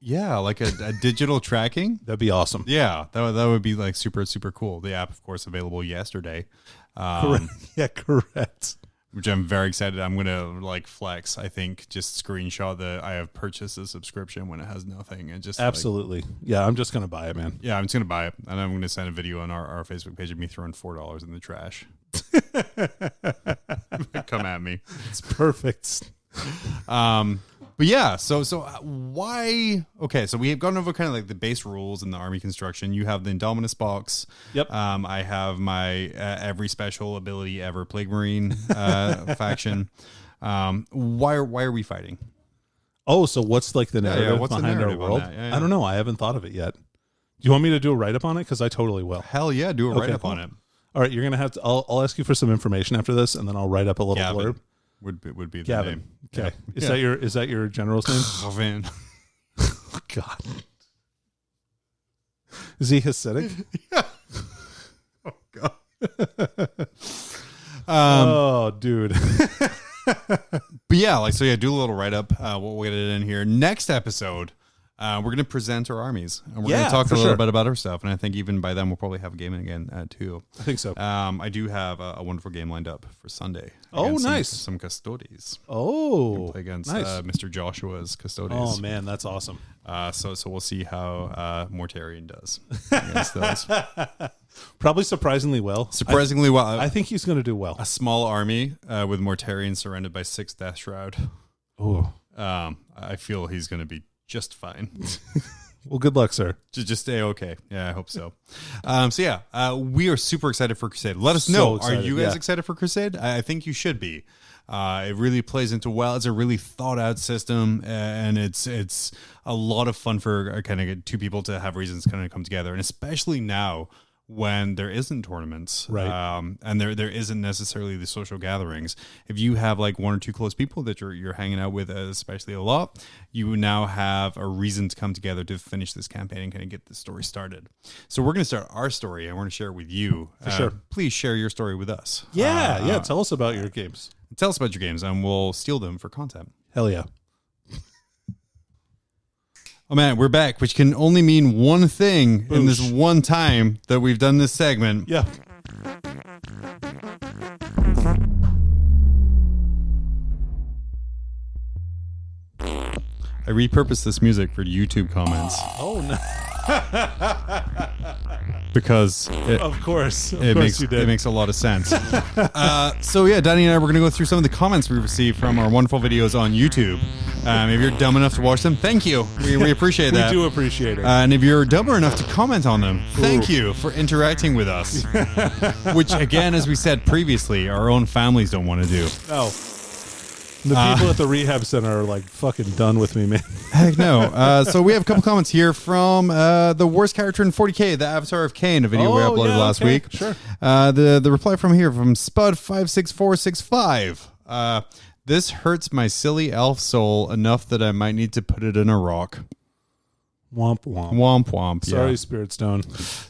Yeah, like a digital tracking. That'd be awesome. Yeah, that would be like super, super cool. The app, of course, available yesterday. Correct. Yeah, correct. Which I'm very excited. I'm gonna like flex. I think just screenshot that I have purchased a subscription when it has nothing, and just absolutely. Yeah, I'm just gonna buy it, man. Yeah, I'm just gonna buy it, and I'm gonna send a video on our Facebook page of me throwing $4 in the trash. Come at me. It's perfect. But yeah, so why? Okay, so we have gone over kind of like the base rules and the army construction. You have the Indominus box. Yep. I have my every special ability ever Plague Marine faction. Why are we fighting? Oh, so what's like the narrative what's the behind narrative our on world? that? Yeah. I don't know. I haven't thought of it yet. Do you want me to do a write up on it? Because I totally will. Hell yeah, do a write up on it. All right, you're gonna have to. I'll ask you for some information after this, and then I'll write up a little blurb. Would be the Gavin. name. Okay. Yeah. Is that your general's name? Oh man. Oh, God. Is he Hasidic? Yeah. Oh god. Dude. But yeah, like so yeah, do a little write up. We'll get it in here. Next episode, we're gonna present our armies, and we're gonna talk a little bit about our stuff. And I think even by then we'll probably have a game again too. I think so. I do have a wonderful game lined up for Sunday. Oh, nice. Some Custodes. Oh, play against nice. Mr. Joshua's Custodes. Oh man, that's awesome. So we'll see how Mortarion does against those. Probably surprisingly well. Surprisingly well. I think he's going to do well. A small army with Mortarion surrounded by 6 Death Shroud. Oh, I feel he's going to be just fine. Well, good luck, sir. Just stay okay. Yeah, I hope so. We are super excited for Crusade. Let us know. Excited, are you guys excited for Crusade? I think you should be. It really plays into well. It's a really thought out system, and it's a lot of fun for kind of two people to have reasons kind of come together, and especially now when there isn't tournaments, right? And there isn't necessarily the social gatherings. If you have like 1 or 2 close people that you're hanging out with, especially a lot, you now have a reason to come together to finish this campaign and kind of get the story started. So we're going to start our story, and we're going to share it with you. For sure. Please share your story with us. Yeah. Tell us about your games. Tell us about your games, and we'll steal them for content. Hell yeah. Oh man, we're back, which can only mean one thing in this one time that we've done this segment. Yeah. I repurposed this music for YouTube comments. Oh no. Because of course it makes a lot of sense. So yeah, Danny and I were going to go through some of the comments we received from our wonderful videos on YouTube. If you're dumb enough to watch them, thank you. We appreciate that. We do appreciate it. And if you're dumber enough to comment on them, thank you for interacting with us. Which again, as we said previously, our own families don't want to do. Oh. The people at the rehab center are like fucking done with me, man. Heck no. So we have a couple comments here from the worst character in 40K, the Avatar of Cain, a video we uploaded last week. Sure. The reply from here from Spud56465. This hurts my silly elf soul enough that I might need to put it in a rock. Womp womp. Womp womp. Sorry, Spirit Stone.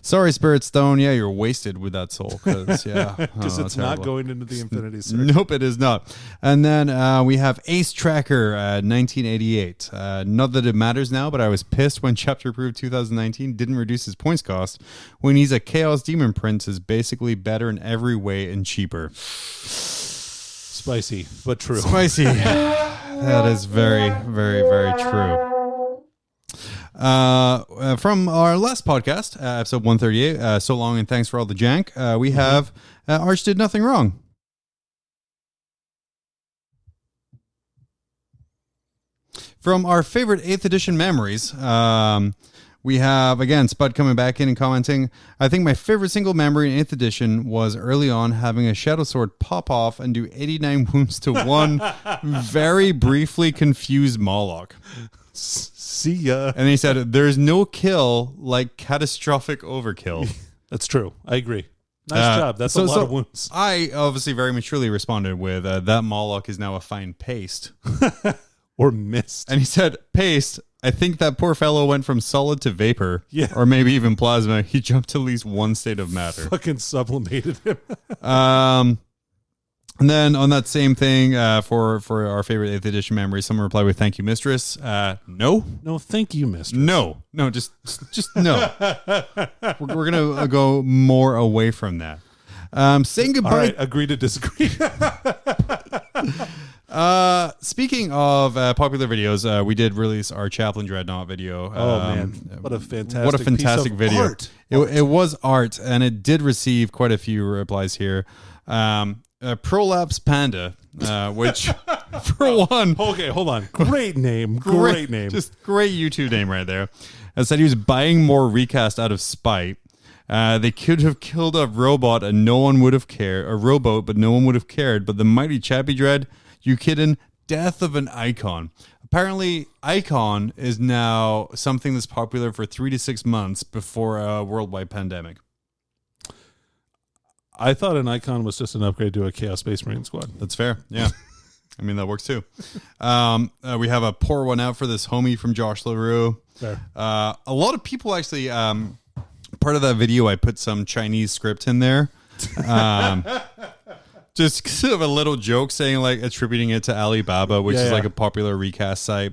Sorry, Spirit Stone. Yeah, you're wasted with that soul. Because it's not going into the Infinity Circle. Nope, it is not. And then we have Ace Tracker 1988. Not that it matters now, but I was pissed when Chapter Approved 2019 didn't reduce his points cost when he's a Chaos Demon Prince is basically better in every way and cheaper. Spicy, but true. Spicy. That is very, very, very true. From our last podcast, episode 138, so long and thanks for all the jank, we have Arch did nothing wrong. From our favorite 8th edition memories, we have, again, Spud coming back in and commenting, I think my favorite single memory in 8th edition was early on having a Shadow Sword pop off and do 89 wounds to one very briefly confused Moloch. See ya. And he said, there's no kill like catastrophic overkill. That's true. I agree. Nice job. That's a lot of wounds. I obviously very maturely responded with, that Moloch is now a fine paste. Or mist. And he said, Paste, I think that poor fellow went from solid to vapor. Yeah. Or maybe even plasma. He jumped to at least one state of matter. Fucking sublimated him. And then on that same thing, for our favorite 8th edition memory, someone replied with "Thank you, mistress." No, thank you, mistress. no, just no. we're gonna go more away from that. Saying goodbye. All right, agree to disagree. Speaking of popular videos, we did release our Chaplain Dreadnought video. Oh man, what a fantastic piece of video! Art. It was art, and it did receive quite a few replies here. Prolapse Panda, which for one, okay, hold on, great name, great name, just great YouTube name right there. I said he was buying more recast out of spite. They could have killed a robot and no one would have cared. A rowboat, but no one would have cared. But the mighty Chappie Dread, you kidding? Death of an icon. Apparently, icon is now something that's popular for 3 to 6 months before a worldwide pandemic. I thought an icon was just an upgrade to a Chaos Space Marine squad. That's fair. Yeah. I mean, that works too. We have a pour one out for this homie from Josh LaRue. Fair. A lot of people actually, part of that video, I put some Chinese script in there. Just sort of a little joke saying, like, attributing it to Alibaba, which is like a popular recast site.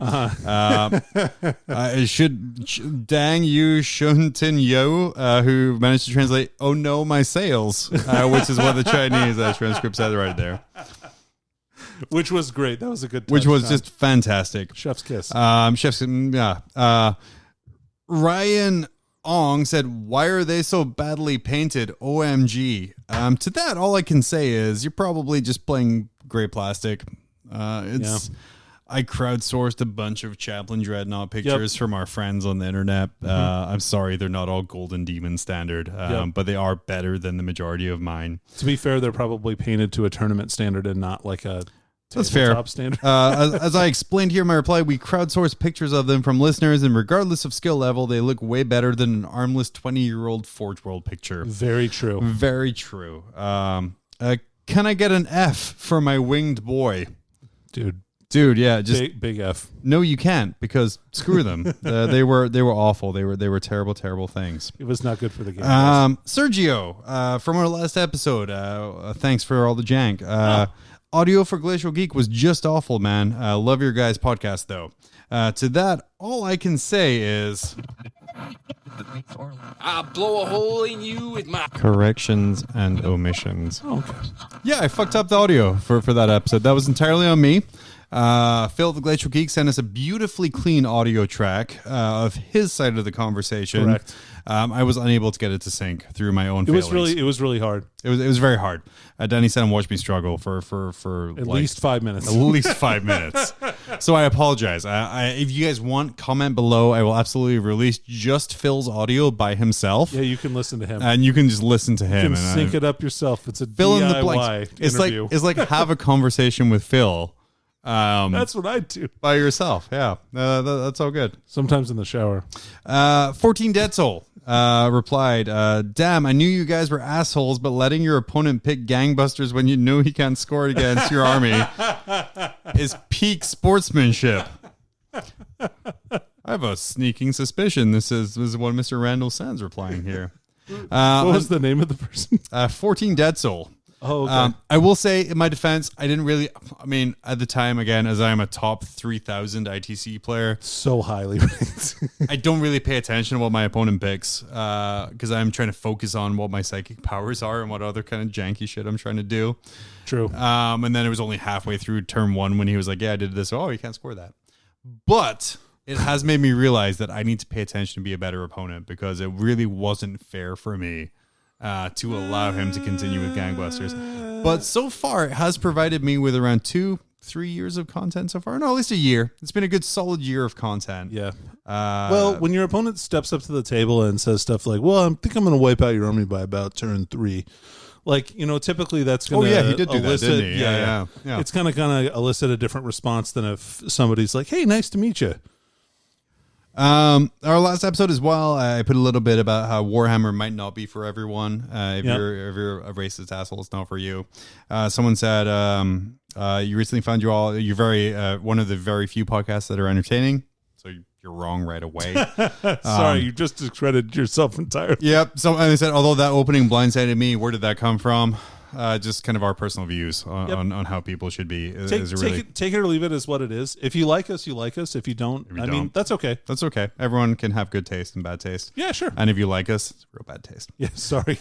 It should Dang Yu Shuntin Yo, who managed to translate, "Oh no, my sales," which is what the Chinese transcript said right there. Which was great. That was a good touch. Which was just fantastic. Chef's kiss. Ryan Ong said, "Why are they so badly painted? OMG." To that, all I can say is you're probably just playing gray plastic. I crowdsourced a bunch of Chaplain Dreadnought pictures from our friends on the internet. I'm sorry, they're not all Golden Demon standard, but they are better than the majority of mine. To be fair, they're probably painted to a tournament standard and not like a That's fair. Standard. As I explained here in my reply, we crowdsourced pictures of them from listeners, and regardless of skill level, they look way better than an armless 20-year-old Forge World picture. Very true. Very true. Can I get an F for my winged boy? Dude, yeah, just big F. No, you can't, because screw them. They were awful. They were terrible things. It was not good for the game. Sergio, from our last episode, thanks for all the jank. Audio for Glacial Geek was just awful, man. Love your guys' podcast, though. To that, all I can say is... I'll blow a hole in you with my... corrections and omissions. Oh, okay. Yeah, I fucked up the audio for that episode. That was entirely on me. Phil, the Glacial Geek, sent us a beautifully clean audio track of his side of the conversation. Correct. I was unable to get it to sync through my own failings. It was really hard. It was very hard. Danny sat and watched me struggle for at least 5 minutes. At least 5 minutes. So I apologize. If you guys want, comment below. I will absolutely release just Phil's audio by himself. Yeah, you can listen to him, and you can just listen to him. You can sync it up yourself. It's a fill DIY in the blanks. interview. It's like have a conversation with Phil. That's what I do by yourself. Yeah, that's all good. Sometimes in the shower. 14 Dead Soul replied, "Damn, I knew you guys were assholes, but letting your opponent pick gangbusters when you know he can't score against your army is peak sportsmanship." I have a sneaking suspicion this is one of Mr. Randall Sands replying here. What was the name of the person? 14 Dead Soul. Oh, okay. I will say, in my defense, I didn't really... I mean, at the time, again, as I am a top 3,000 ITC player... So highly ranked. I don't really pay attention to what my opponent picks, because I'm trying to focus on what my psychic powers are and what other kind of janky shit I'm trying to do. True. And then it was only halfway through turn one when he was like, yeah, I did this. Oh, you can't score that. But it has made me realize that I need to pay attention to be a better opponent, because it really wasn't fair for me to allow him to continue with gangbusters. But so far, it has provided me with around 2-3 years of content so far. No, at least a year. It's been a good solid year of content. Yeah. Well, when your opponent steps up to the table and says stuff like, well, I think I'm going to wipe out your army by about turn 3. Like, you know, typically that's going to... Oh, yeah, he did do that, didn't he? Yeah. It's going to elicit a different response than if somebody's like, hey, nice to meet you. Our last episode as well, I put a little bit about how Warhammer might not be for everyone. If you're a racist asshole, it's not for you. Someone said you recently found you're very one of the very few podcasts that are entertaining. So you're wrong right away. Sorry, you just discredited yourself entirely. Yep. So and they said, although that opening blindsided me, where did that come from? Just kind of our personal views on how people should be. Take it or leave it as what it is. If you like us, you like us. If you don't, I mean, that's okay. That's okay. Everyone can have good taste and bad taste. Yeah, sure. And if you like us, it's real bad taste. Yeah, sorry.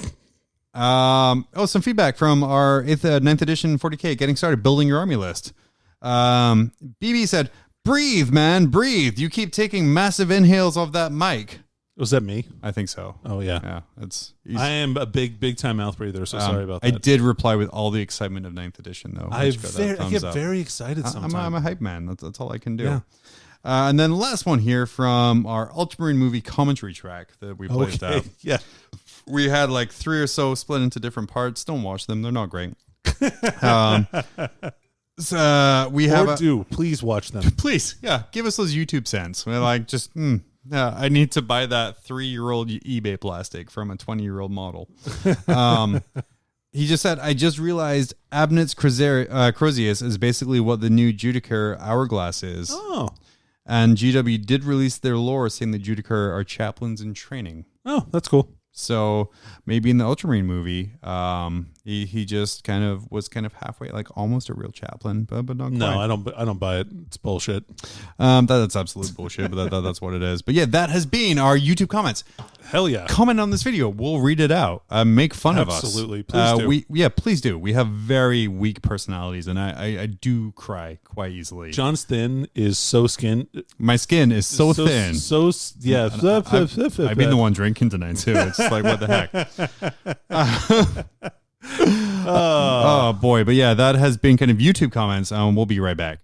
Some feedback from our 9th edition 40K, getting started, building your army list. BB said, breathe, man, breathe. You keep taking massive inhales of that mic. Was that me? I think so. Oh, yeah. Yeah. I am a big time mouth breather, so sorry about that. I did reply with all the excitement of 9th edition, though. I get very excited sometimes. I'm a hype man. That's all I can do. Yeah. And then the last one here from our Ultramarine movie commentary track that we played out. Yeah. We had like 3 or so split into different parts. Don't watch them. They're not great. So we have please watch them. Please. Yeah. Give us those YouTube cents. We're like, just, yeah, I need to buy that 3-year-old eBay plastic from a 20-year-old model. He just said, I just realized Abnet's Crozius is basically what the new Judicar Hourglass is. Oh. And GW did release their lore saying the Judicar are chaplains in training. Oh, that's cool. So maybe in the Ultramarine movie, he just was halfway, like almost a real chaplain, but not quite. No, I don't buy it. It's bullshit. That's absolute bullshit, but that's what it is. But yeah, that has been our YouTube comments. Hell yeah. Comment on this video. We'll read it out. Make fun of us. Absolutely. Please do. Please do. We have very weak personalities, and I do cry quite easily. John's thin is so skin. My skin is so thin. Yeah. I've been the one drinking tonight, too. It's like, what the heck? Oh, boy. But yeah, that has been kind of YouTube comments. We'll be right back.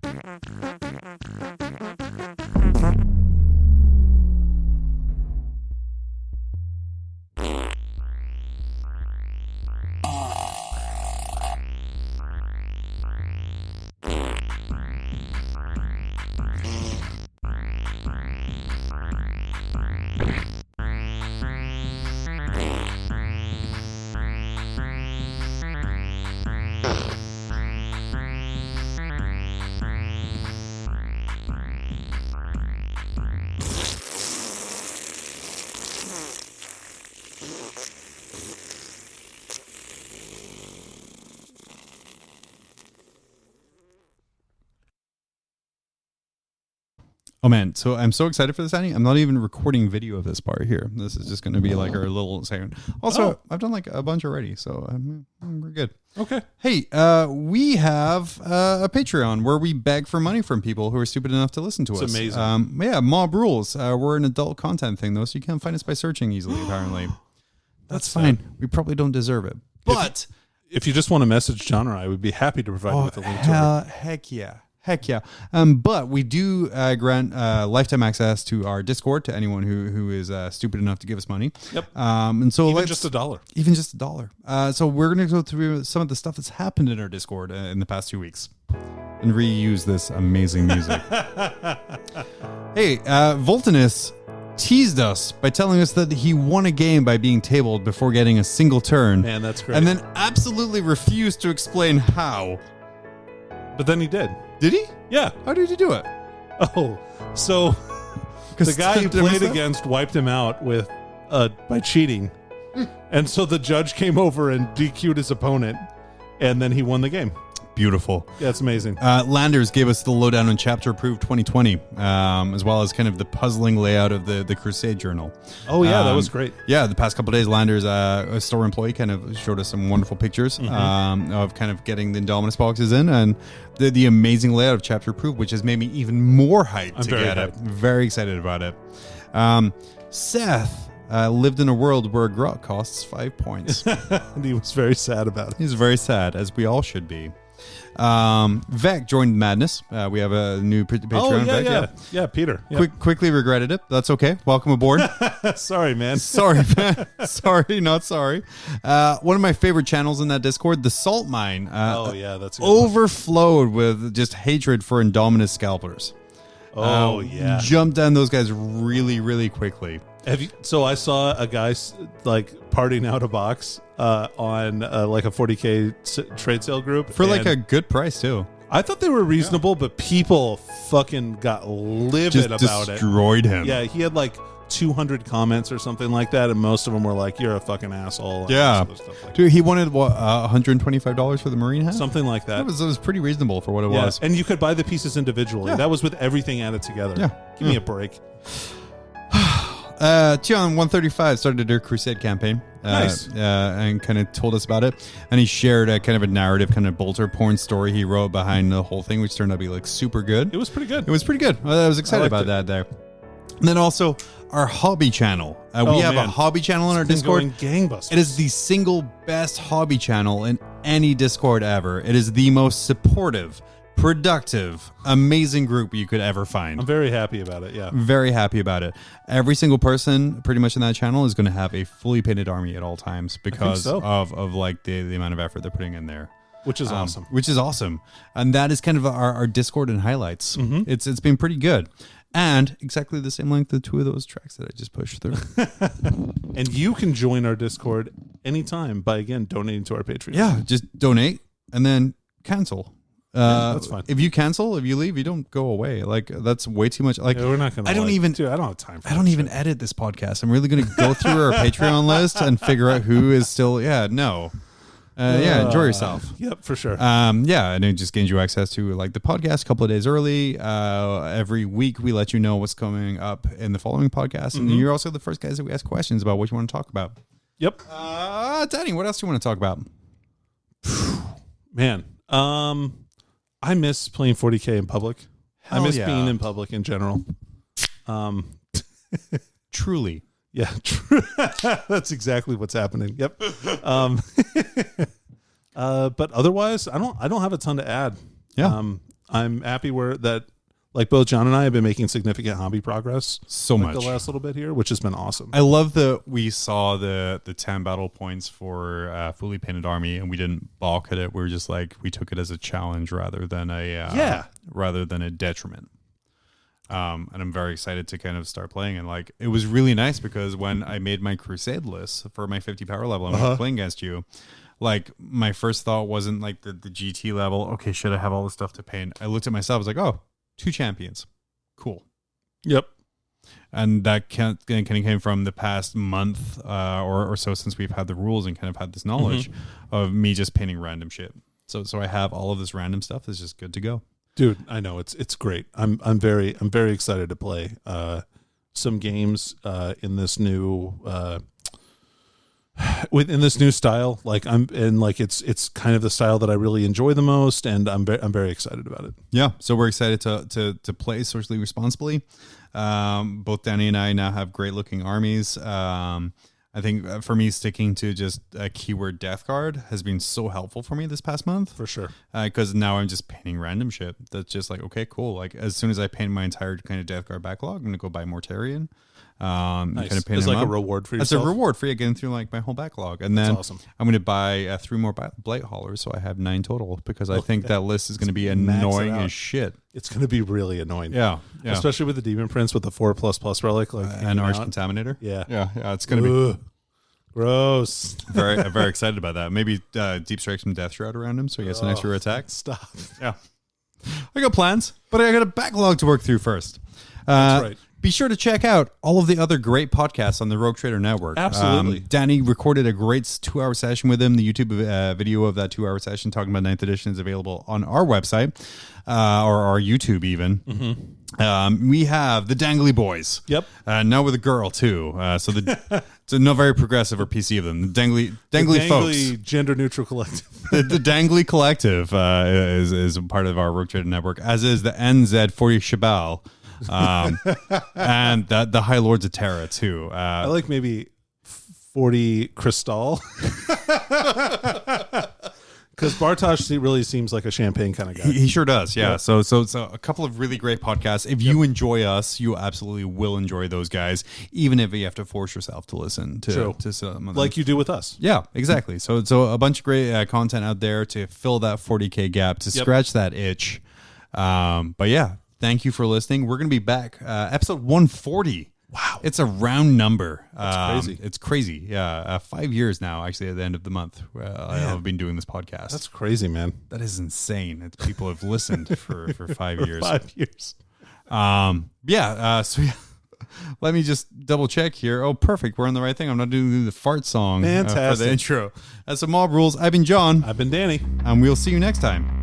Oh man, so I'm so excited for this, Annie. I'm not even recording video of this part here. This is just going to be like our little segment. Also, I've done like a bunch already, so we're good. Okay. Hey, we have a Patreon where we beg for money from people who are stupid enough to listen to us. It's amazing. Yeah, Mob Rules. We're an adult content thing, though, so you can't find us by searching easily, apparently. That's fine. We probably don't deserve it. But if you just want to message John or I would be happy to provide you with a link to it. Heck yeah. Heck yeah. But we do grant lifetime access to our Discord to anyone who is stupid enough to give us money. Yep. And so even just $1. Even just $1. So we're going to go through some of the stuff that's happened in our Discord in the past 2 weeks and reuse this amazing music. Hey, Voltinus teased us by telling us that he won a game by being tabled before getting a single turn. Man, that's great. And then absolutely refused to explain how. But then he did. Did he? Yeah. How did he do it? Oh, so the guy he played against wiped him out with by cheating. And so the judge came over and DQ'd his opponent, and then he won the game. Beautiful. Yeah, it's amazing. Landers gave us the lowdown on Chapter Approved 2020, as well as kind of the puzzling layout of the Crusade journal. Oh, yeah, that was great. Yeah, the past couple of days, Landers, a store employee, kind of showed us some wonderful pictures of kind of getting the Indominus boxes in, and the amazing layout of Chapter Approved, which has made me even more hyped to get it. Very excited about it. Seth lived in a world where a grot costs 5 points. And he was very sad about it. He's very sad, as we all should be. Vec joined Madness. We have a new Patreon. Oh, yeah, Vec, yeah, Peter. Yeah. Quickly regretted it. That's okay. Welcome aboard. Sorry, man. Sorry, man. Sorry, not sorry. One of my favorite channels in that Discord, the Salt Mine. That's a good overflowed with just hatred for Indominus scalpers. Jumped down those guys really, really quickly. So I saw a guy like partying out a box on like a 40K trade sale group for like a good price too. I thought they were reasonable, but people fucking got livid Just about it. Destroyed him. Yeah, he had like 200 comments or something like that, and most of them were like, "You're a fucking asshole." And Yeah, stuff like dude, he wanted what $125 for the Marine hat, something like that. It was pretty reasonable for what it was, and you could buy the pieces individually. Yeah. That was with everything added together. Yeah, give me a break. Tion 135 started their crusade campaign. Nice. And kind of told us about it, and he shared a kind of a narrative, kind of bolter porn story he wrote behind the whole thing, which turned out to be like super good. It was pretty good. It was pretty good. I was excited about that there. And then also our hobby channel. We have a hobby channel in our Discord. Gangbusters. It is the single best hobby channel in any Discord ever. It is the most supportive, productive, amazing group you could ever find. I'm very happy about it. Yeah. Very happy about it. Every single person pretty much in that channel is going to have a fully painted army at all times because of like the amount of effort they're putting in there. Which is awesome. Which is awesome. And that is kind of our Discord and highlights. Mm-hmm. It's been pretty good. And exactly the same length of two of those tracks that I just pushed through. And you can join our Discord anytime by, again, donating to our Patreon. Yeah, just donate and then cancel. That's fine. If you cancel, if you leave, you don't go away. Like, that's way too much. Like, we're not gonna. I don't even have time for I don't even edit this podcast. I'm really going to go through our Patreon list and figure out who is still. Yeah, no. Enjoy yourself. Yep, for sure. And it just gains you access to like the podcast a couple of days early. Every week we let you know what's coming up in the following podcast, and you're also the first guys that we ask questions about what you want to talk about. Yep. Danny, what else do you want to talk about? Man, I miss playing 40K in public. I miss yeah. being in public in general. Truly. Yeah, that's exactly what's happening. Yep. But otherwise, I don't have a ton to add. Yeah. I'm happy that like both John and I have been making significant hobby progress much the last little bit here, which has been awesome. I love that we saw the 10 battle points for fully painted army, and we didn't balk at it. We were just like, we took it as a challenge rather than a detriment. And I'm very excited to kind of start playing. And like, it was really nice because when I made my crusade list for my 50 power level and I was playing against you, like my first thought wasn't like the GT level. Okay, should I have all this stuff to paint? I looked at myself. I was like, oh, 2 champions. Cool. Yep. And that kind of came from the past month or so since we've had the rules and kind of had this knowledge of me just painting random shit. So I have all of this random stuff that's just good to go. Dude, I know it's great. I'm very excited to play some games in this new within this new style. Like it's kind of the style that I really enjoy the most, and I'm very excited about it. Yeah, so we're excited to play socially responsibly. Both Danny and I now have great looking armies. I think for me, sticking to just a keyword death guard has been so helpful for me this past month. For sure. Because now I'm just painting random shit. That's just like, okay, cool. Like as soon as I paint my entire kind of death guard backlog, I'm going to go buy Mortarion. Nice. Kind of paint it's like up. a reward for yourself. It's a reward for you getting through like my whole backlog. And then awesome. I'm going to buy 3 more blight haulers. So I have 9 total because I think that list is going to be annoying as shit. It's going to be really annoying. Yeah. Especially with the Demon Prince with the 4++ relic. Like an Arch Contaminator. Yeah. It's going to be gross. very excited about that. Maybe deep strike some death shroud around him so he gets an extra attack. Stop. Yeah. I got plans, but I got a backlog to work through first. That's right. Be sure to check out all of the other great podcasts on the Rogue Trader Network. Absolutely. Danny recorded a great 2-hour session with him. The YouTube video of that 2-hour session talking about 9th edition is available on our website or our YouTube even. Mm-hmm. We have the Dangly Boys. Yep. Now with a girl too. So it's not very progressive or PC of them. The Dangly folks. Gender neutral collective. The Dangly Collective is part of our Rogue Trader Network, as is the NZ40 Shabal. And the High Lords of Terra too. I like maybe 40 Crystal. Because Bartosz really seems like a champagne kind of guy. He sure does, yeah. So a couple of really great podcasts. If you enjoy us, you absolutely will enjoy those guys, even if you have to force yourself to listen to some of them. Like you do with us. Yeah, exactly. So a bunch of great content out there to fill that 40K gap, to scratch that itch. But yeah, Thank you for listening. We're going to be back. Episode 140. Wow. It's a round number. That's crazy. It's crazy. Yeah. 5 years now, actually, at the end of the month. I've been doing this podcast. That's crazy, man. That is insane. People have listened for 5 years. 5 years. So let me just double check here. Oh, perfect. We're on the right thing. I'm not doing the fart song for Fantastic. the intro. That's some Mob Rules. I've been John. I've been Danny. And we'll see you next time.